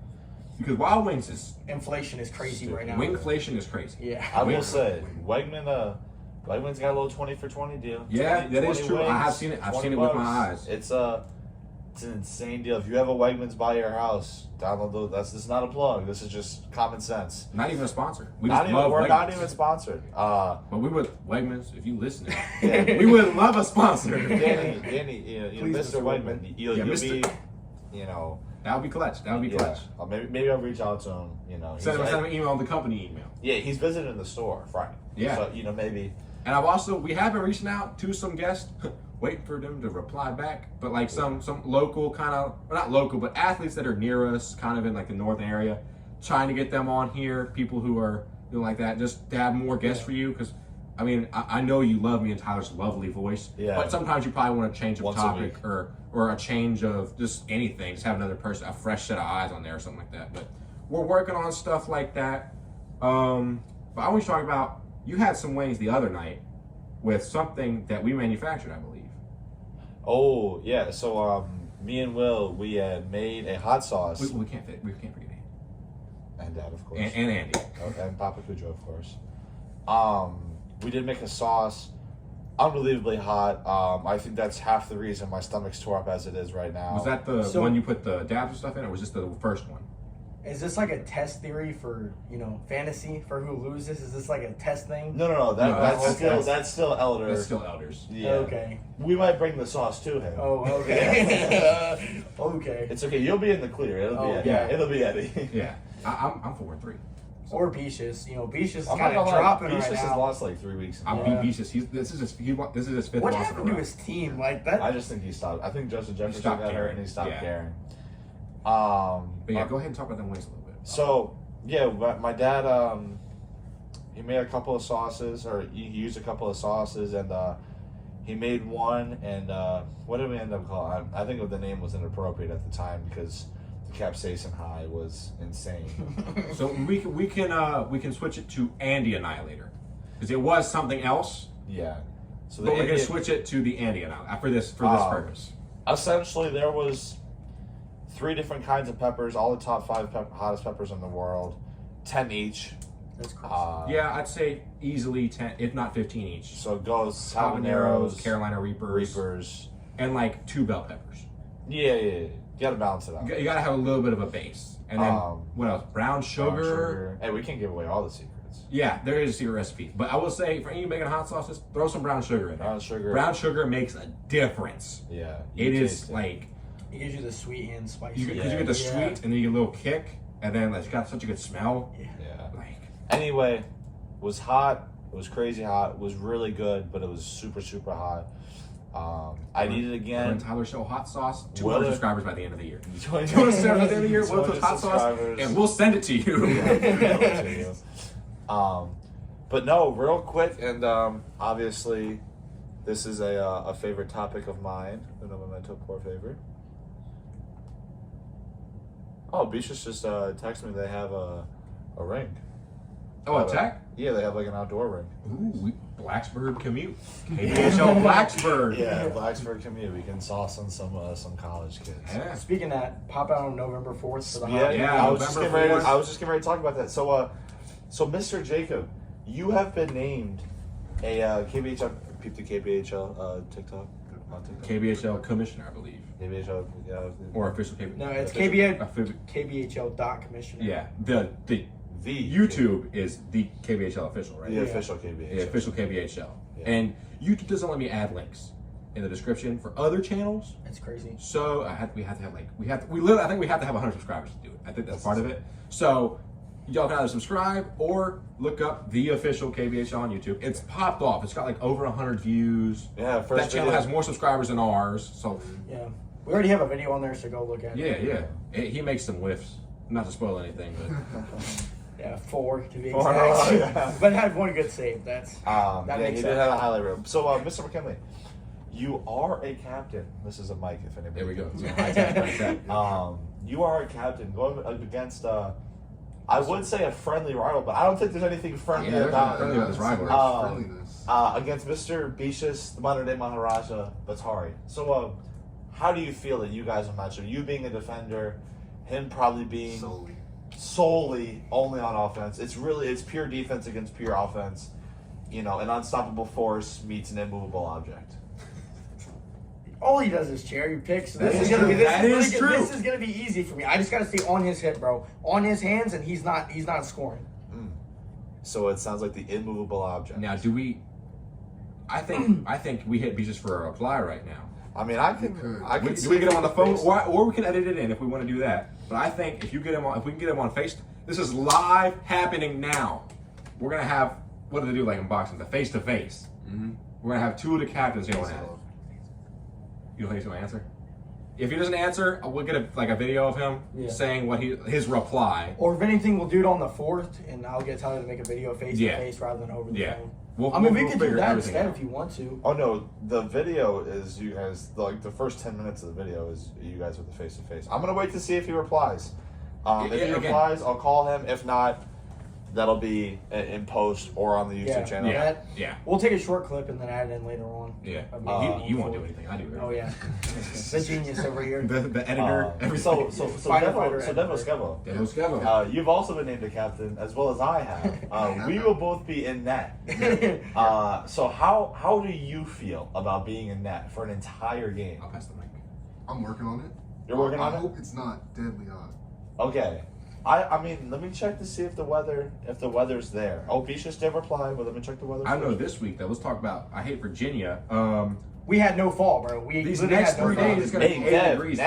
Because Wild Wings is Inflation is crazy right now. wingflation is crazy. Yeah. I will Wing- say, Wegman's got a little 20 for 20 deal. Yeah, 20 that is 20 true. I have wings, seen it. I've 20 seen it with my bucks. eyes. It's an insane deal. If you have a Wegmans by your house, download this is not a plug. This is just common sense. Not even a sponsor. We We're just love not Wegmans. even sponsored. But we would Wegmans if you listening. Yeah. We would love a sponsor. Danny, Please, Mr. Mr. Wegman, you'll Yeah, be, Mr. That would be clutch. That would be clutch. Maybe I'll reach out to him. Send him an email, the company email. Yeah, he's visiting the store Friday. Yeah. So maybe. And we have been reaching out to some guests, waiting for them to reply back. But like some local kind of, well, not local, but athletes that are near us, kind of in like the northern area, trying to get them on here. People who are doing like that, just to have more guests for you. Because I mean, I know you love me and Tyler's lovely voice. Yeah. But sometimes you probably want to change of Once a topic week. or a change of just anything. Just have another person, a fresh set of eyes on there or something like that. But we're working on stuff like that. But I want to talk about, you had some wings the other night with something that we manufactured, I believe. Oh yeah. So me and Will, we had made a hot sauce, We can't forget Andy. and Dad, of course, And Andy. and Papa Cujo, of course. We did make a sauce, unbelievably hot. I think that's half the reason my stomach's tore up as it is right now. Was that the So- one you put the dabs and stuff in, or was this the first one? Is this like a test theory for fantasy for who loses? Is this like a test thing? No. No, That's still Elder. It's still Elders. Yeah. Okay. We might bring the sauce to him. Oh, okay. Okay. It's okay. You'll be in the clear. It'll Oh, be Eddie. yeah. It'll be Eddie. Yeah. I'm 4-3. Or Beaches. You know, Beaches is I'm kind not of gonna lie, dropping Beaches right has now. lost like 3 weeks. I'm Yeah. Beaches. This is his fifth What loss in a happened to row. his team? Like that. I just think he stopped. I think Justin Jefferson stopped got hurt caring. and he stopped Yeah. caring. But yeah, go ahead and talk about them wings a little bit. So yeah, my dad he made a couple of sauces, or he used a couple of sauces, and he made one. And what did we end up calling? I think the name was inappropriate at the time because the capsaicin high was insane. So we can switch it to Andy Annihilator because it was something else, Yeah. So but we're gonna Indian- switch it to the Andy Annihilator for this purpose. Essentially, there was 3 different kinds of peppers, all the top 5 hottest peppers in the world, 10 each. That's crazy. Yeah, I'd say easily 10, if not 15 each. So it goes Habaneros, habaneros, Carolina Reapers, and and like 2 bell peppers. yeah. You gotta balance it out. You gotta have a little bit of a base, and then what else? Brown sugar. Brown sugar. Hey, we can't give away all the secrets. Yeah, there is a secret recipe, but I will say for any making hot sauces, throw some brown sugar in there. Brown sugar. Brown sugar makes a difference. Yeah. It you is taste like It gives you the sweet and spicy. because Yeah. you get the Yeah. sweet and then you get a little kick, and then it's got such a good smell. Yeah. Like Anyway, it was hot. It was crazy hot. It was really good, but it was super, super hot. I'd eat it we're in again. Tyler Show hot sauce. 200 Will it- subscribers by the end of the year. 200 200 subscribers by the end of the year. We'll put hot sauce, subscribers. and we'll send it to you. But no, real quick, and obviously, this is a favorite topic of mine. Uno momento, por favor. Oh, Beaches just texted me they have a ring. Oh, a tech? Yeah, they have like an outdoor ring. Ooh, Blacksburg commute. KBHL Blacksburg. Yeah, Blacksburg commute. We can sauce on some college kids. Yeah. Speaking of that, pop out on November 4th for the Yeah, Yeah, I was just November getting ready. 4th. I was just getting ready to talk about that. So, Mr. Jacob, you have been named a KBHL. Peep the KBHL TikTok. On TikTok. KBHL commissioner, I believe, KBHL. Yeah. or official KBHL. No, it's Official- KBHL.commissioner. Yeah, the The YouTube is the KBHL official, right? The Yeah. official KBHL. The official KBHL. Yeah. And YouTube doesn't let me add links in the description for other channels. It's crazy. So we have to have I think we have to have 100 subscribers to do it. I think that's part of it. So y'all can either subscribe or look up the official KBHL on YouTube. It's popped off. It's got like over 100 views. Yeah, first That channel video. has more subscribers than ours. So Yeah. We already have a video on there, so go look at it. yeah. He makes some lifts. Not to spoil anything, but Yeah, 4 to be Four, exact. yeah. But had one good save. That's Yeah, that he makes did sense. have a highlight reel. So, Mr. McKinley, you are a captain. This is a mic, if anybody. there we go. can- So high tech, high tech. You are a captain going against, I would say a friendly rival, but I don't think there's anything friendly Yeah, there's about nothing friendly about this rivalry. Friendliness. against Mr. Beaches, the modern day Maharaja Batari. So, how do you feel that you guys will match up? You being a defender, him probably being solely only on offense. It's pure defense against pure offense. You know, an unstoppable force meets an immovable object. All he does is cherry picks. That This is is gonna be true. this That is is really true. This is gonna be easy for me. I just gotta stay on his hip, bro. On his hands, and he's not scoring. So it sounds like the immovable object. Now, do we? I think we hit Beaches for a reply right now. I mean, I can Do we get him on the phone, or we can edit it in if we want to do that. But I think if we can get him on Face, this is live happening now. We're gonna have what do they do like in boxing? The face to face. We're gonna have 2 of the captains going at it. You don't think he's gonna answer? If he doesn't answer, we'll get a video of him Yeah. saying what his reply. Or if anything, we'll do it on the 4th, and I'll get Tyler to make a video face Yeah. to face rather than over the Yeah. phone. We'll, I mean, we'll we could do figure that everything instead out. if you want to. Oh no, the video is you guys like the first 10 minutes of the video is you guys with the face to face. I'm gonna wait to see if he replies. If he again. replies, I'll call him. If not, that'll be in post or on the YouTube Yeah. channel. Yeah, That- yeah, We'll take a short clip and then add it in later on. yeah. I mean, You won't do anything. I do everything. Oh yeah, the genius over here. The editor. everything. So Fighter, Devo editor. Skevo, Daniel Skevo. you've also been named a captain as well as I have. We will both be in net. So how do you feel about being in net for an entire game? I'll pass the mic. I'm working on it. You're working on I it? hope it's not deadly hot. Okay. I mean, let me check to see if the weather's there. Oh, Beaches did reply, but let me check the weather. I know first. this week though. Let's talk about. I hate Virginia. We had no fall, bro. We These literally next had no 3 fall. days is gonna be Hey, 80 Dev, degrees.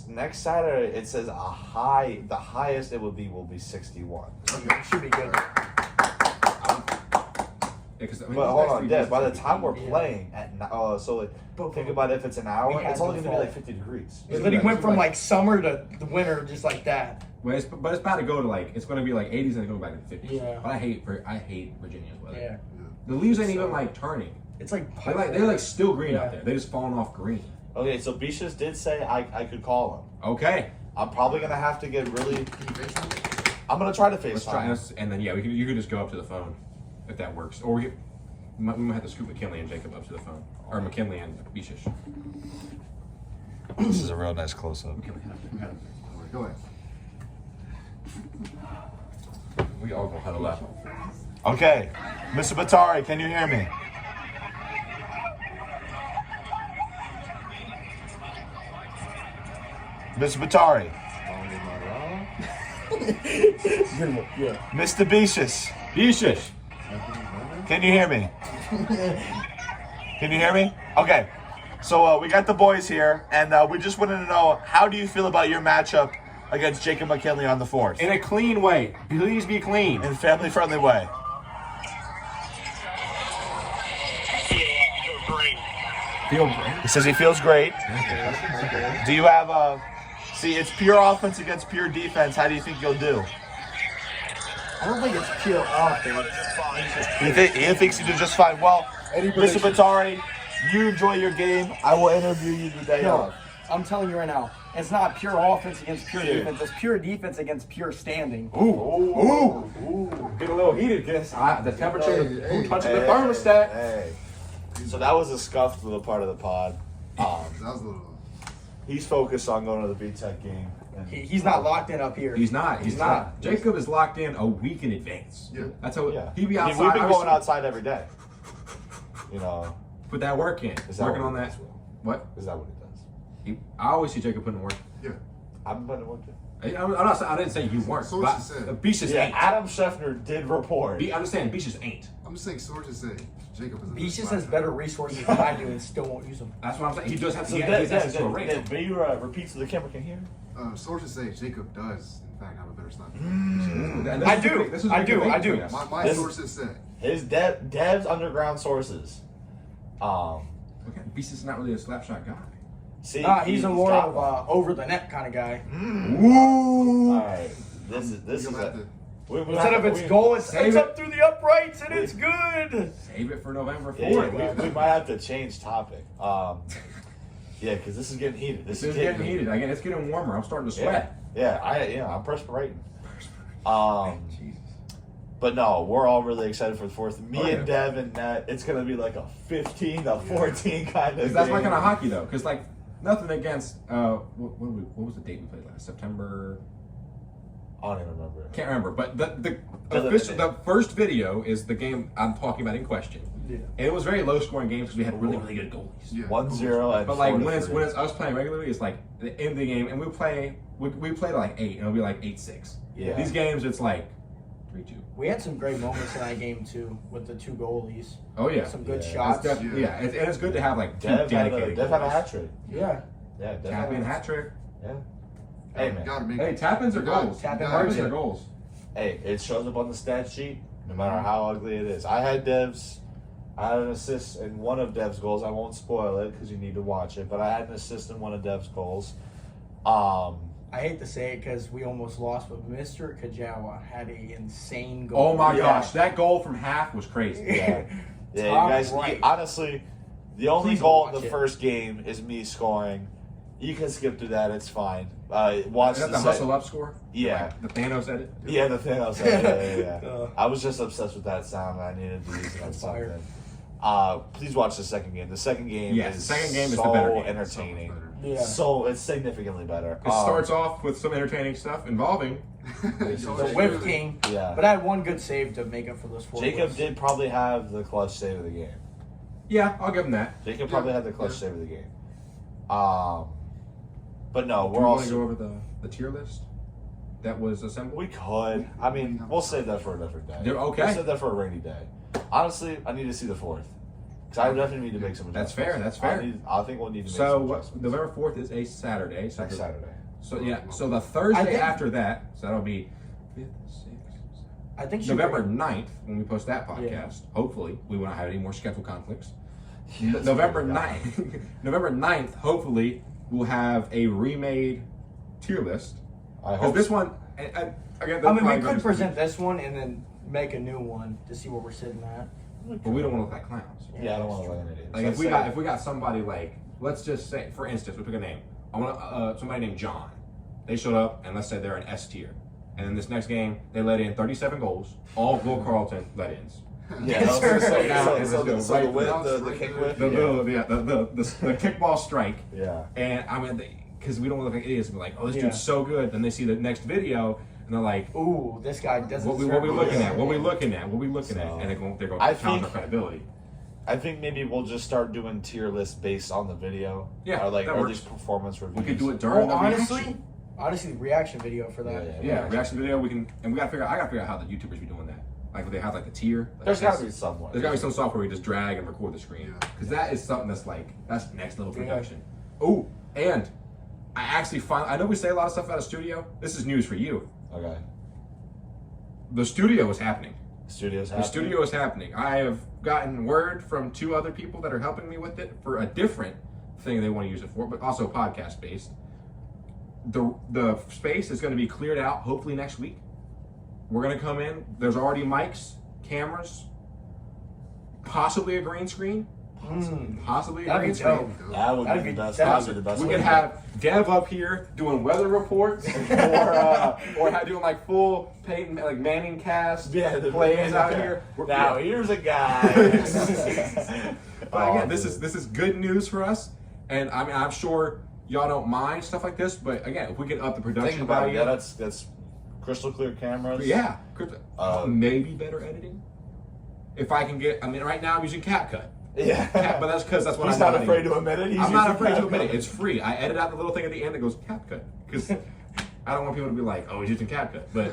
next Saturday it says a high. The highest it will be 61. Should be good. Because I mean, But these hold next on, 3 Dev. days By the is time we're gonna be- playing at so like, think about if it's an hour, We had it's only no gonna be like fall. 50 degrees. It literally went from like summer to the winter just like that. But it's about to go to like it's going to be like 80s and it's going to go back to 50s. Yeah. But I hate Virginia's weather. Yeah. The leaves ain't So- even like turning. It's like They're like still green Yeah. out there. They just falling off green. Okay, so Bishas did say I could call him. Okay. I'm probably gonna have to get really. Can you FaceTime? I'm gonna try to Let's try FaceTime. this, and then yeah, you could just go up to the phone if that works, or we might have to scoop McKinley and Jacob up to the phone, or McKinley and Bishish. This is a real nice close up. McKinley, All right, go ahead. we all gonna huddle up. Okay, Mr. Batari, can you hear me? Mr. Batari, Yeah. Mr. Bishas, Bishish. can you hear me? Can you hear me? Okay, so we got the boys here, and we just wanted to know, how do you feel about your matchup against Jacob McKinley on the 4th? In a clean way. Please be clean. In a family-friendly way. Feel great. He says he feels great. Do you have see, it's pure offense against pure defense. How do you think you'll do? I don't think it's pure offense. He thinks you do just fine. Well, Mr. Batari, you enjoy your game. I will interview you the day No, of. I'm telling you right now, it's not pure offense against pure defense. It's pure defense against pure standing. Ooh. Get a little heated, guess. The temperature. Hey, Who touching Hey, the thermostat? Hey. So that was a scuffed little part of the pod. That was a little. He's focused on going to the B-Tech game. And He's not locked in up here. He's not. He's not. not. Jacob is locked in a week in advance. Yeah. That's how yeah. he be I mean, outside. we've been going obviously. outside every day. You know, Put that work in. is that Working what on he that. does, Will? What? Is that what he does? I always see Jacob putting work. Yeah. I've been putting it work too. I'm not. I didn't say you weren't. Sources But said. Beach just Yeah, ain't. Adam Scheffner did report. Understand? Beach just ain't. I'm just saying sources say Jacob is a Beach just slap has shot. better resources than I do and still won't use them. That's what I'm saying. He does have to. So He that, has access to a ring. Will you repeat so the camera can hear? Sources say Jacob does, in fact, have a better sniper. And this I is do. big- this is I big do. debate I do. between us. My This- sources say. His Dev's underground sources. Okay, Beast is not really a slap shot guy. See, Nah, he's a more got of one. a over the net kind of guy. Woo! All right, this is You're gonna have a. to- Instead of its goal, it's Save it. up through the uprights and it's good. Save it for November Yeah, 4th. we might have to change topic. Yeah, because this is getting heated. This is getting heated. Again, it's getting warmer. I'm starting to sweat. Yeah, I'm perspirating. Jesus. But no, we're all really excited for the 4th. Me Oh, yeah. and Dev and Nat, it's gonna be like a 15 to 14 kind of. That's my game. kind of hockey though, because like nothing against. What was the date we played last? September. I don't even remember. Can't remember, but the Doesn't official, matter. the first video is the game I'm talking about in question. Yeah. And it was very low scoring games because we had really good goalies. Yeah. 1-0 and But like 4-3. when it's us playing regularly, it's like the end of the game, and we play like 8, and it'll be like 8-6. Yeah. These games, it's like 3-2. We had some great moments in that game too with the two goalies. Oh yeah, Some good Yeah. shots. It's and it's good to have like two Dev had dedicated. a goalies. hat trick. Yeah. Yeah, Dev Tap in had a hat trick. Yeah. Hey man. Gotta make Hey, it. tap ins are You got it. goals. Tap in Tap ins margin. are goals. Hey, it shows up on the stat sheet, no matter how ugly it is. I had an assist in one of Dev's goals. I won't spoil it because you need to watch it, but I had an assist in one of Dev's goals. I hate to say it because we almost lost, but Mr. Kajawa had an insane goal. Oh my Yeah. gosh, that goal from half was crazy. Yeah, yeah. Top You guys, right. honestly, the only Please goal in watch the it. first game is me scoring. You can skip through that; it's fine. Watch Is that the the hustle up score? Yeah. Like the Thanos edit? Yeah, the thing I was saying. Yeah. Uh. I was just obsessed with that sound. And I needed to use it on Fire. something. Please watch the second game. The second game Yes, is the second game is so the better game. entertaining. So much Yeah. So it's significantly better. It starts off with some entertaining stuff involving. better. The Whip King. Yeah. But I had one good save to make up for those 4 Jacob whiffs. did probably have the clutch save of the game. Yeah, I'll give him that. Jacob probably had the clutch Yeah. save of the game. But no, Do we're we want also to go over the tier list that was assembled? we could. I mean, we'll save that for a different day. Okay. We'll save that for a rainy day. Honestly, I need to see the 4th Because I definitely need to make some That's adjustments. fair, that's fair. I think we'll need to make So some what, adjustments. November 4th is a Saturday. So Next Saturday. So yeah, so the Thursday I think- after that, so that'll be 5th, 6th, I think she November bring- 9th when we post that podcast. Yeah. Hopefully, we won't have any more schedule conflicts. Yes, November we got 9th, November 9th, hopefully, we'll have a remade tier list. I Because hope this one, again, I mean, we could present this one and then make a new one to see where we're sitting at. but we don't want to look like clowns. Yeah, I don't want to let an idiot. Like if we got somebody like, let's just say, for instance, we pick a name. I want somebody named John. They showed up and let's say they're an S tier, and in this next game they let in 37 goals, all Will Carlton let-ins. Yeah, I was gonna say, Now, so let's the go right whip, now. the kick whip. The kickball strike. Yeah. And I mean, because we don't look like idiots, we're like, oh, this Yeah. dude's so good. Then they see the next video and they're like, Ooh, this guy doesn't. what we deserve looking this. at? What we looking at? What we looking at? So, And they're going I to challenge think- our credibility. I think maybe we'll just start doing tier lists based on the video. Yeah, Or like, that or works. these performance reviews. We could do it during Well, the honestly, reaction. reaction video for that. Yeah, reaction video. We can, and we gotta figure. I gotta figure out how the YouTubers be doing that. Like, if they have like the tier. Like, There's got to be somewhere. There's gotta be some software where you just drag and record the screen. Yeah. Because that is something that's next level Yeah. production. Oh, and I actually I know we say a lot of stuff out of studio. This is news for you. Okay. The studio is happening. Studios The have. studio is happening. I have gotten word from 2 other people that are helping me with it for a different thing they want to use it for, but also podcast based. The space is going to be cleared out hopefully next week. We're going to come in. There's already mics, cameras, possibly a green screen. Possibly a That'd green be screen. dope. That would That'd be the be- best. that'd That would be the best. We way could to have Dev up here doing weather reports, or doing like full Peyton, like Manning cast do it. plays out here. Now here's a guy. But again, this dude. is good news for us, and I mean I'm sure y'all don't mind stuff like this, but again, if we can up the Think production about it. value, Yeah, that's crystal clear cameras. yeah, Um, maybe better editing. If I can get, I mean, right now I'm using CapCut, Yeah. but that's because that's what He's I'm not afraid to admit it. He's I'm not using afraid to CapCut. admit it. It's free. I edit out the little thing at the end that goes CapCut because I don't want people to be like, "Oh, he's using CapCut." But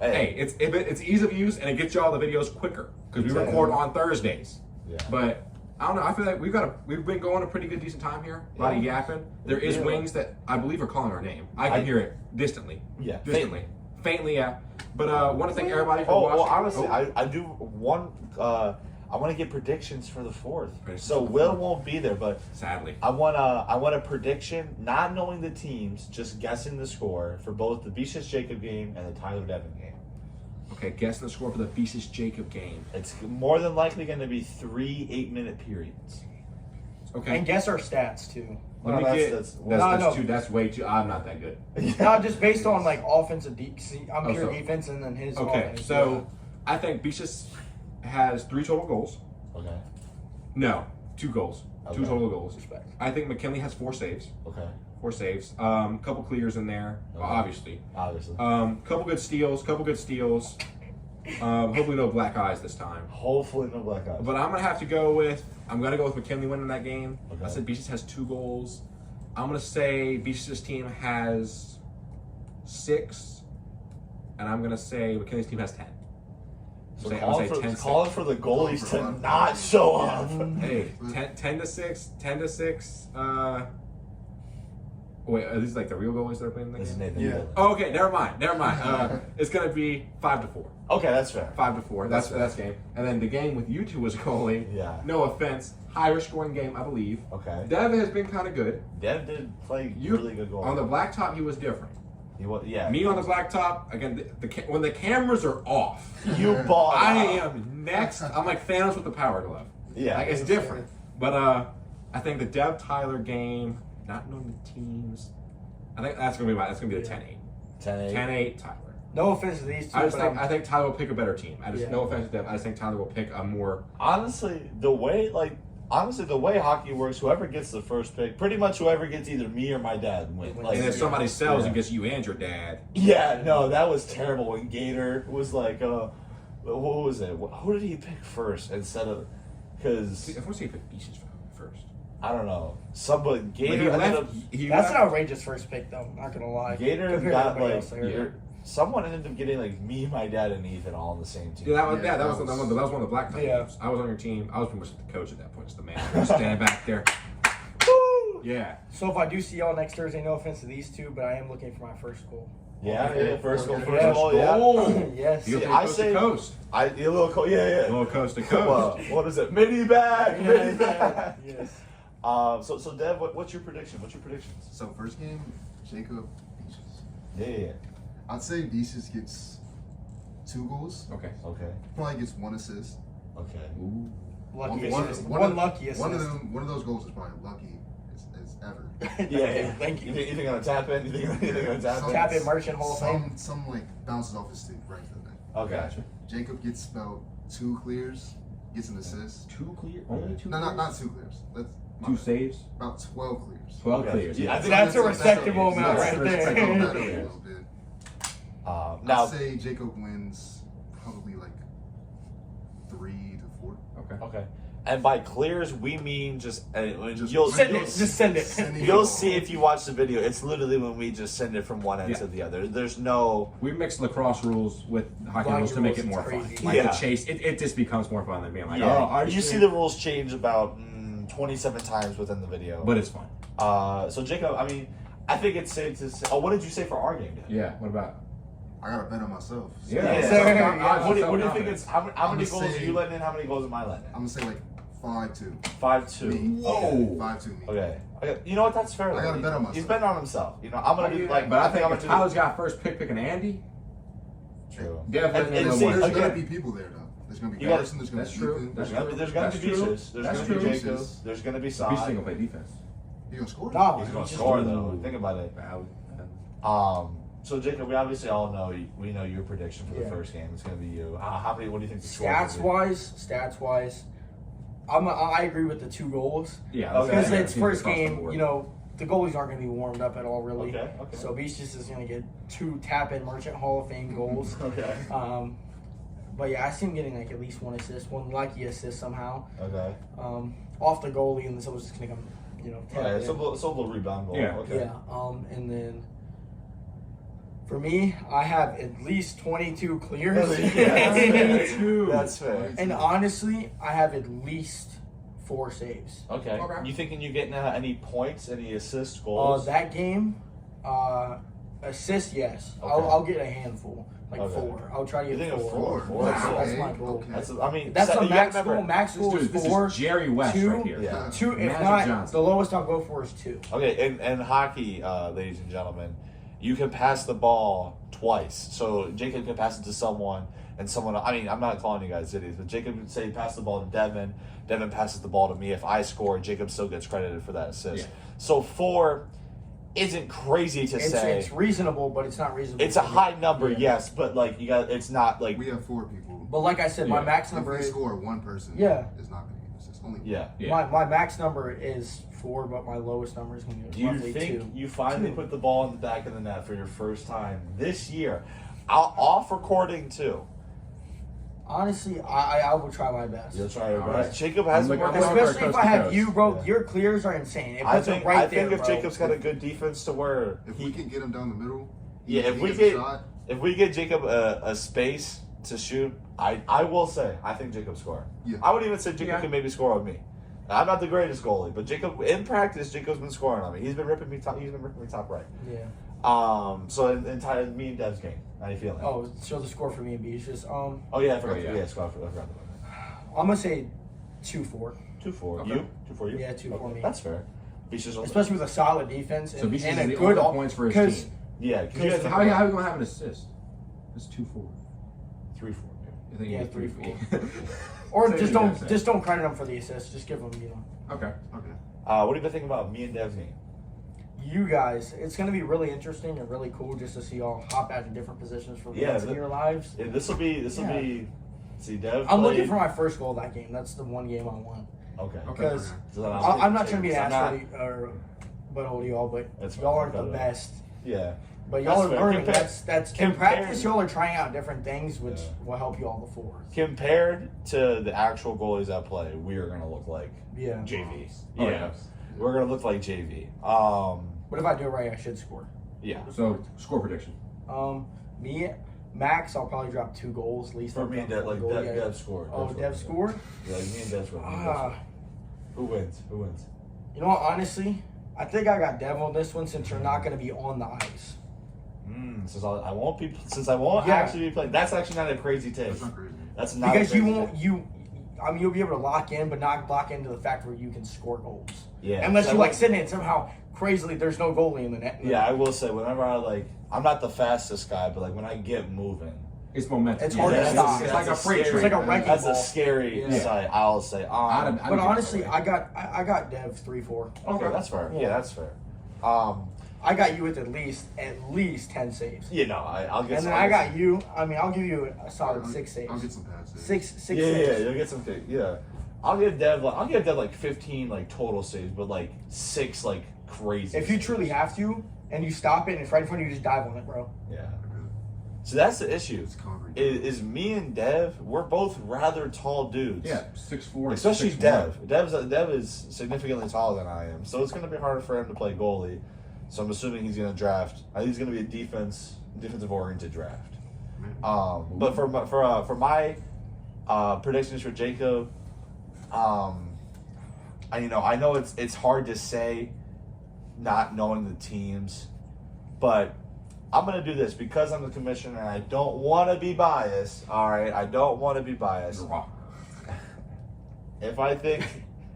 hey, it's ease of use and it gets y'all the videos quicker because we Exactly. record on Thursdays. Yeah. But I don't know. I feel like we've been going a pretty good decent time here. A lot of yapping. There is Yeah. wings that I believe are calling our name. I can hear it distantly. Yeah. Distantly. Faintly, yeah. But want to thank everybody for Oh, watching. well, honestly, Oh. I do one. I want to get predictions for the 4th. Predictions So for the Will 4th. won't be there, but Sadly. I want a prediction, not knowing the teams, just guessing the score for both the Beaches Jacob game and the Tyler Devin game. Okay, guess the score for the Thesis Jacob game. It's more than likely going to be 3 8-minute periods. Okay. And guess our stats too. Let me Well, get. that's- That's No. That's way too. I'm not that good. Not just based on like offensive. I'm Oh, pure so- defense, and then his. Okay, offense. so I think Beaches has 3 total goals. Okay. No, 2 goals. 2 Okay. total goals. Respect. I think McKinley has 4 saves. Okay. 4 saves. Couple clears in there, Okay. obviously. Obviously. Couple good steals. Hopefully no black eyes this time. Hopefully no black eyes. But I'm gonna have to go with. I'm gonna go with McKinley winning that game. Okay. I said Beaches has 2 goals. I'm gonna say Beaches' team has 6, and I'm gonna say McKinley's team has 10. So I'm calling, gonna say 10 calling for the goalies to not show up. Hey, 10 to 6, 10 to 6. Wait, are these like the real goalies that are playing in the This is game? Nathan. Yeah. Dillon. Oh, okay, never mind. It's gonna be 5 to 4. Okay, that's fair. 5 to 4. That's That's game. And then the game with you two was goalie. Yeah. No offense, higher scoring game, I believe. Okay. Dev has been kind of good. Dev did play really good goal. On the blacktop, he was different. He was, yeah. Me on the blacktop, again, when the cameras are off, You bought. I am next. I'm like Thanos with the power glove. Yeah. Like, it's different. But I think the Dev Tyler game, not knowing the teams, I think that's gonna be the 10-8. 10-8. 10-8 Tyler. No offense to these two, I just but think I think Tyler will pick a better team. Yeah. No offense to Dev. I just think Tyler will pick a more. Honestly, the way hockey works, whoever gets the first pick, pretty much whoever gets either me or my dad wins. Like, And if somebody sells Yeah. and gets you and your dad, yeah, no, that was terrible. When Gator was like, what was it? Who did he pick first instead of? Because I want to say he picked Beaches first. I don't know. Somebody But Gator he ended left. up. He that's left. an outrageous first pick, though. Not gonna lie. Gator Compared to got everybody like else there. someone ended up getting like me, my dad, and Ethan all on the same team. Yeah, that Yeah, was one of the black times. Yeah. I was on your team. I was pretty much the coach at that point, just the man. Just standing back there. Woo! Yeah. So if I do see y'all next Thursday, no offense to these two, but I am looking for my first goal. Yeah, first goal, Yeah. yeah. Yes. You See, take I coast say- to coast. A little yeah. A little coast to Well, coast. what is it? Mini bag, mini bag. Yes. So Dev, what's your prediction? What's your predictions? So first game, Jacob Beaches. Yeah. I'd say Beaches gets 2 goals. Okay. Okay. Probably gets 1 assist. Okay. Ooh. Lucky One- assist. one One of- lucky assist. One of those goals is probably lucky as ever. Yeah. Thank You you. think gonna tap in? You think gonna tap in? Tap in Merchant Hall of Fame. Some like bounces off his stick right to the net. Okay. Gotcha. Jacob gets about 2 clears, gets an assist. 2 clear? Only 2 No, clears? not 2 clears. That's 2 saves? about 12 clears. 12 Okay. clears. Yeah, I think That's a respectable amount That's right a there. respectable Take amount. that a little bit. Now, I'd say Jacob wins probably like 3 to 4. Okay. okay. And by clears, we mean just Just you'll Send it. Just send it. Sending you'll the see ball. if you watch the video. It's literally when we just send it from one end Yeah. to the other. There's no. We mixed lacrosse rules with hockey Hockey rules to make rules, it more it's fun. crazy. Like Yeah. the chase, it just becomes more fun than being like, Yeah. oh, are you see the rules change about 27 times within the video. But it's fun. So Jacob, I mean, I think it's safe to say. Oh, what did you say for our game? Dan? Yeah. What about? I gotta bet on myself. So Yeah. Yeah. Sir, So, yeah. what do you think Self-confidence. it's? How many gonna goals are say- you letting in? How many goals am I letting in? I'm gonna say like 5-2. 5-2. Me. Okay. 5-2 me. Okay. You know what? That's fair. I gotta bet on He's myself. betting on himself. You know, I'm gonna do like. But I think I'm if gonna do. Tyler's got first pick picking Andy, True. definitely And the see, one. There's again- gonna be people there though. There's gonna be You gotta- Patterson. There's gonna That's be true. Ethan. That's There's gonna be That's Beaches. There's That's gonna be true. Jacob. There's gonna be Beast Sai. ain't gonna play defense. You gonna score? No. He's gonna Just- score though. Think about it. Wow. So Jacob, we obviously all know we know your prediction for the Yeah. first game. It's gonna be you. How many? What do you think the score? is Stats gonna wise, I agree with the 2 goals. Yeah. Okay. Because Yeah, it's first across the game, board. you know, the goalies aren't going to be warmed up at all, really. Okay, okay. So Beaches is going to get 2 tap-in Merchant Hall of Fame goals. be? Okay. But yeah, I see him getting like at least 1 assist, 1 lucky assist somehow, Okay. off the goalie, and someone's just going to come, you know, tap Okay. it So in. a little rebound goal. Yeah. Okay. Yeah. And then for me, I have at least 22 clears. Yeah, that's fair. And honestly, I have at least 4 saves. Okay. Okay. You thinking you getting any points, any assists, goals? That game, assist, yes. Okay. I'll get a handful, like Okay. 4. I'll try to You get think of 4. 4? That's Okay, my goal. okay. That's. I mean, That's so a you max gotta goal. remember- Max goal This is is 4. Jerry West 2, right here. Yeah. 2. If Magic not, Johnson. the lowest I'll go for is 2. Okay, in hockey, ladies and gentlemen, you can pass the ball twice. So Jacob can pass it to someone, and someone. I mean, I'm not calling you guys idiots, but Jacob can say pass the ball to Devin. Devin passes the ball to me. If I score, Jacob still gets credited for that assist. Yeah. So 4 isn't crazy to say. It's reasonable, but it's not reasonable. It's a for me. high number, Yeah. yes, but like you got, it's not like We have 4 people. But like I said, my Yeah. max If number we is score, one person Yeah. is not gonna get assists. Only yeah. Yeah. my max number is 4, but my lowest number is going to Do be you roughly think 2. you finally 2. put the ball in the back of the net for your first time this year, off recording too? Honestly, I will try my best. You'll try your All best. right. Jacob has I'm been looking- working I'm on Especially if coast I to have coast. you, bro. Yeah. Your clears are insane. It I puts think it right I there, think if bro. Jacob's got a good defense to where if we can get him down the middle. Yeah, if he we gets get- a shot, if we get Jacob a space to shoot, I will say I think Jacob score. Yeah. I would even say Jacob Yeah. can maybe score on me. I'm not the greatest goalie, but Jacob in practice, Jacob's been scoring on me. He's been ripping me top. He's been ripping me top right. Yeah. So in me and Dev's game, how you feeling? Oh, show the score for me and B. It's just Oh yeah, I forgot. Oh, yeah. Yeah, squad. I forgot about that. I'm gonna say 2-4. 2-4. Okay. You? 2-4 you? Yeah, 2 for me. That's fair. Beaches on Especially with a solid defense So and, Beaches and is a the good only points for his 'cause- team. Yeah, because you guys How are you gonna have an assist? It's 2-4. 3-4. I think Yeah, you 3-4. 3-4. Or Say just what you don't gotta say. just don't credit them for the assist. Just give them, you know. Okay. okay. What do you been thinking about me and Dev's game? You guys, it's gonna be really interesting and really cool just to see y'all hop out in different positions for Yeah, once in your lives. This will be. Yeah. See, Dev. I'm looking played- for my first goal of that game. That's the one game I want. Okay. Okay. Because So then I'm not trying to be an I'm not- athlete or butthole to y'all, but That's y'all fine. aren't the best. Yeah. But y'all That's are fair. learning. Compared- That's in compared- practice. Y'all are trying out different things, which Yeah. will help you all before. Compared to the actual goalies that play, we are gonna look like Yeah. JV. Oh, Yeah. yeah. We're gonna look like JV. But if I do it right, I should score. Yeah. So score prediction. Me, Max, I'll probably drop 2 goals. At least For I'll me, drop Dev, 1 like goal, Dev scored. Oh, Dev scored? Yeah, like me and Dev scored. Who wins? Who wins? You know what? Honestly, I think I got Dev on this one since you're not going to be on the ice. Since I won't be, since I won't Yeah. actually be playing. That's actually not a crazy take. That's not crazy. That's not Because a you crazy won't, take. you'll be able to lock in, but not lock into the fact where you can score goals. Yeah. Unless So you I like won't- sit in and somehow crazily there's no goalie in the net. Yeah, I will say whenever I'm not the fastest guy, but like when I get moving, It's momentum. It's hard to that's stop. It's like a freight scary- It's like a train. wrecking That's ball. a scary Yeah. sight. I'll say. I'd But give it honestly, away. I got Dev 3-4. Okay, that's fair. Yeah. Yeah, that's fair. I got you with at least 10 saves. You know, I'll get. And some, then I got you. I mean, I'll give you a solid 6 saves. I'll get some bad saves. Six Yeah, saves. you'll get some. Yeah, I'll give Dev like 15 like total saves, but like 6 like crazy. If you saves. truly have to, and you stop it and it's right in front of you, just dive on it, bro. Yeah. Okay. So that's the issue. It's concrete. Is me and Dev? We're both rather tall dudes. Yeah, 6'4", Especially 6'1". Dev. Dev is significantly taller than I am, so it's going to be harder for him to play goalie. So I'm assuming he's going to draft. I think he's going to be a defensive oriented draft. But for my predictions for Jacob, I know it's hard to say, not knowing the teams, but I'm going to do this because I'm the commissioner and I don't want to be biased. All right, I don't want to be biased. Draw.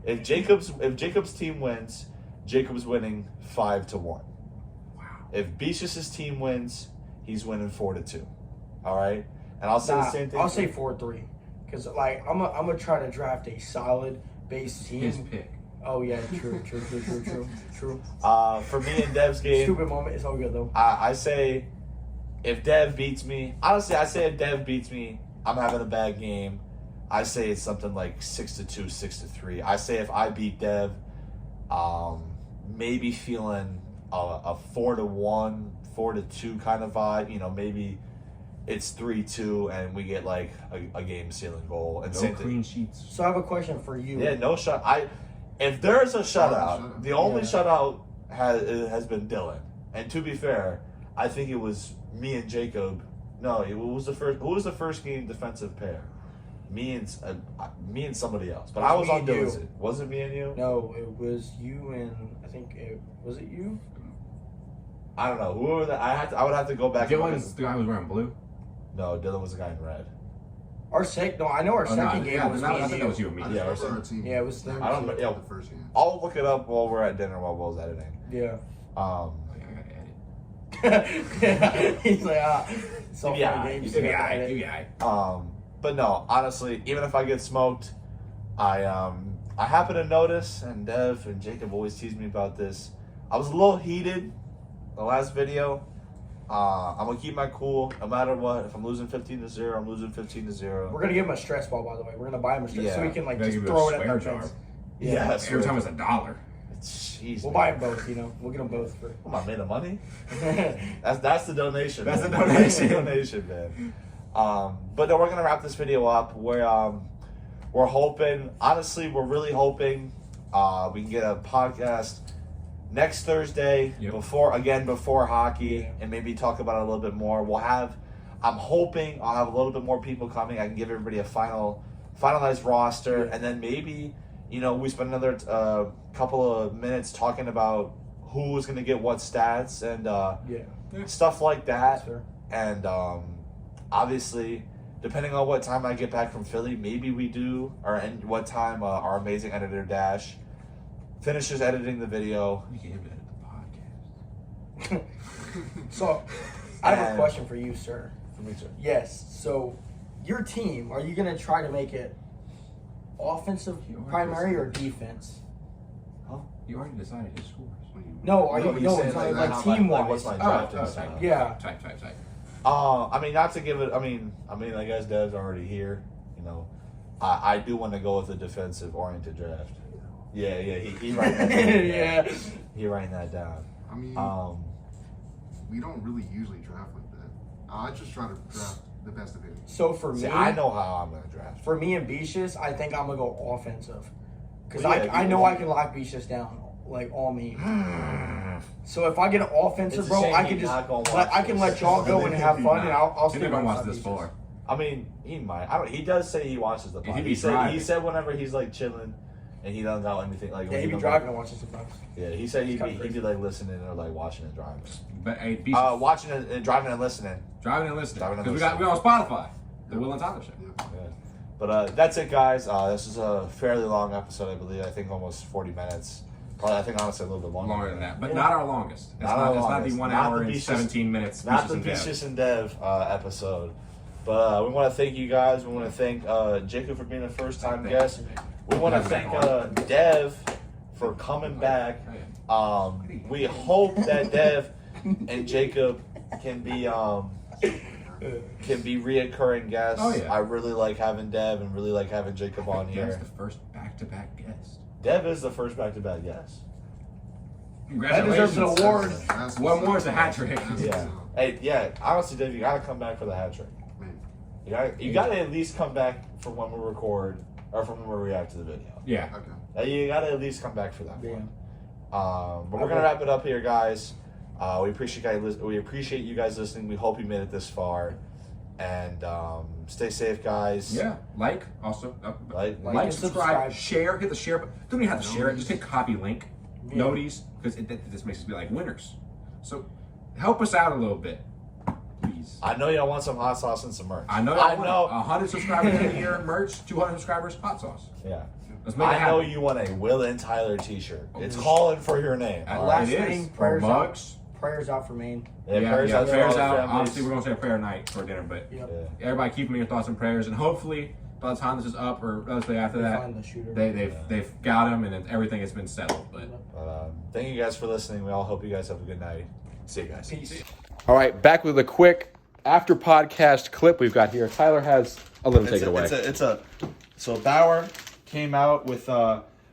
If Jacob's team wins, Jacob's winning 5-1. Wow. If Beatrice's team wins, he's winning 4-2. All right, and I'll say the same thing. I'll say 4-3, because like I'm gonna try to draft a solid base team. His pick. Oh yeah, true. For me and Dev's game, Stupid moment. It's all good though. I say if Dev beats me, honestly, I say if Dev beats me, I'm having a bad game. I say it's something like 6-2, 6-3. I say if I beat Dev, maybe feeling a 4-1, 4-2 kind of vibe. You know, maybe it's 3-2 and we get like a game sealing goal. And No same clean thing. sheets. So I have a question for you. Yeah, no shot. If there's a shutout, the only Yeah. shutout has been Dylan. And to be fair, I think it was me and Jacob. No, it was the first. Who was the first game defensive pair? Me and somebody else. But It was I was me on and you. Dylan's. Was it me and you? No, it was you and I think was it you? I don't know. Who were that? I would have to go back. and look Dylan's at- the guy who was wearing blue. No, Dylan was the guy in red. I know our Oh, second no, game yeah, was I me think and that was you and me. I Yeah, just or remember our team. Yeah, it was them. I don't. The Yeah, first game. I'll look it up while we're at dinner while Will's editing. Yeah. Oh, yeah, I gotta edit. He's like, it's all Yeah, fun and games. You You gotta guy, edit. you guy. But no, honestly, even if I get smoked, I happen to notice, and Dev and Jacob always tease me about this. I was a little heated the last video. I'm gonna keep my cool no matter what. If I'm losing 15-0, I'm losing 15-0. We're gonna give him a stress ball, by the way. We're gonna buy him a stress so Yeah. he can like Gotta just give you a throw it at swear the jar. fence. Yeah, that's Every right. time it's $1. Jeez, We'll man. buy them both. We'll get them both for. Come on, made of money. That's the donation. That's man. the donation. That's the donation, man. But no, we're gonna wrap this video up. We're hoping. Honestly, we're really hoping we can get a podcast next Thursday Yep. before hockey, Yeah. and maybe talk about it a little bit more. I'm hoping I'll have a little bit more people coming. I can give everybody a finalized roster, Yeah. and then maybe we spend another couple of minutes talking about who's going to get what stats and Yeah, stuff like that's that. fair. And obviously, depending on what time I get back from Philly, maybe we do, and what time our amazing editor Dash finishes editing the video. You can edit the podcast. So, I have a And- question for you, sir. For me too. Yes. So, your team, are you gonna try to make it offensive primary or defense? You already decided his scores. No, are No, you? he's No, saying, it's like, like how team like, wise. what's my drafting Oh, style? type. Yeah. Type. I mean, not to give it. I mean, I guess Dev's already here. I do want to go with a defensive oriented draft. Yeah. He writing that down. Yeah. He writing that down. I mean, we don't really usually draft like that. I just try to draft the best of it. So for See, me, I know how I'm gonna draft. for me and Beaches, I think I'm gonna go offensive because Well, yeah, I know you- I can lock Beaches down like on me. So if I get an offensive, It's a bro, shame I he's can just not gonna watch I can this. let y'all go and have fun, and I'll He's stay never by watched my this beaches. far. I mean, he might. I don't. He does say he watches the If he pod. be He said driving. whenever he's like chilling, and he doesn't know anything like. Yeah, when he be don't driving know- and watching sometimes. Yeah, he said he'd kinda be crazy. like listening or like watching and driving. But hey, beaches, Watching and driving and listening. driving and listening. Driving and Because we on Spotify. The Will and Tyler Show. Yeah. But that's it, guys. This is a fairly long episode, I believe. I think almost 40 minutes. Probably, I think honestly a little bit longer. Longer than that, but Yeah. not our longest. It's Not not, our it's not longest. the 1 Not hour the and Beaches- 17 minutes. Not the Beaches and Dev. Beaches and Dev episode. But we want to thank you guys. We want to thank Jacob for being a first-time guest. We want to thank Dev for coming back. We hope that Dev and Jacob can be reoccurring guests. Oh, yeah. I really like having Dev and really like having Jacob on That's here. the first back-to-back guest. Dev is the first back-to-back guest. Congratulations. deserves an award. That's One what's more up. is a hat trick. That's Yeah. what's up. Hey, yeah. Honestly, Dev, you gotta come back for the hat trick. Man. You gotta at least come back for when we record or from when we react to the video. Yeah. Okay. You gotta at least come back for that. Yeah. But we're gonna wrap it up here, guys. We appreciate you guys listening. We hope you made it this far, and stay safe, guys. Yeah. Like, also. Like, Like, and subscribe, subscribe. share, hit the share button. Don't even have to share it. Just hit copy link. Yeah. Noties, because this makes us be like winners. So help us out a little bit, please. I know y'all want some hot sauce and some merch. I know. I y'all know. want 100 subscribers in a year, merch. 200 subscribers, hot sauce. Yeah. Let's make it I know happen. you want a Will and Tyler T-shirt. It's calling for your name. Uh, all Last right? It is. name, Or prayers mugs. out. Prayers out for Maine. Prayers out to prayers all the out. families. Obviously, we're gonna say a prayer night for dinner, but Yep. Yeah. everybody keep them in your thoughts and prayers, and hopefully by the time this is up or relatively after They that, find the shooter. they've got him and everything has been settled. But Thank you guys for listening. We all hope you guys have a good night. See you guys. Peace. all right, back with a quick after podcast clip we've got here. Tyler has a little take it away. So Bauer came out with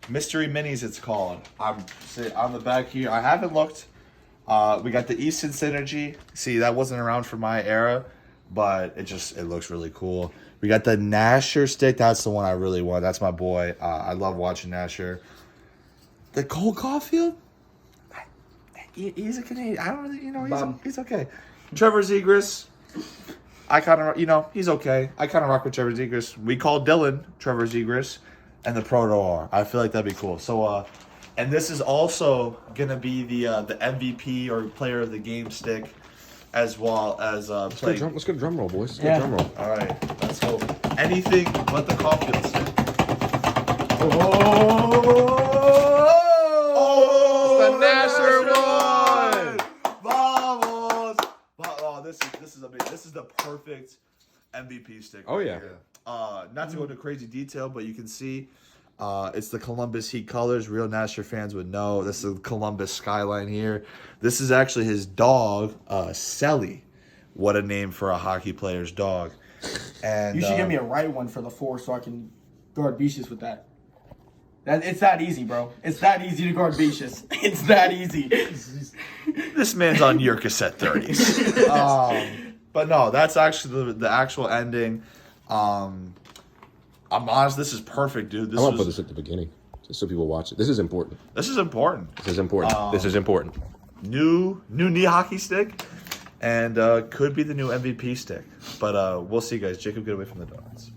Mystery Minis. It's called. I'm on the back here. I haven't looked. We got the Easton Synergy. See, that wasn't around for my era, but it looks really cool. We got the Nasher stick. That's the one I really want. That's my boy. I love watching Nasher. The Cole Caulfield. He's a Canadian. I don't really, he's okay. Trevor Zegras. I kind of, he's okay. I kind of rock with Trevor Zegras. We call Dylan Trevor Zegras and the Proto R. I feel like that'd be cool. So, and this is also gonna be the MVP or Player of the Game stick, as well as play. Let's get a drum roll, boys. Let's Yeah. get a drum roll. All right, let's go. Anything but the Caulfield stick. It's the Nasher one. Vamos. Oh, this is amazing. This is the perfect MVP stick. Oh, right yeah. here. Not to go into crazy detail, but you can see it's the Columbus Heat colors. Real Nasher fans would know. This is the Columbus skyline here. This is actually his dog, Selly. What a name for a hockey player's dog. And You should give me a right one for the 4 so I can guard beaches with that. It's that easy, bro. It's that easy to guard beaches. It's that easy. This man's on your cassette 30s. But no, that's actually the actual ending. I'm honest, this is perfect, dude. I want to put this at the beginning, just so people watch it. This is important. This is important. This is important. This is important. New knee hockey stick, and could be the new MVP stick. But we'll see, guys. Jacob, get away from the donuts.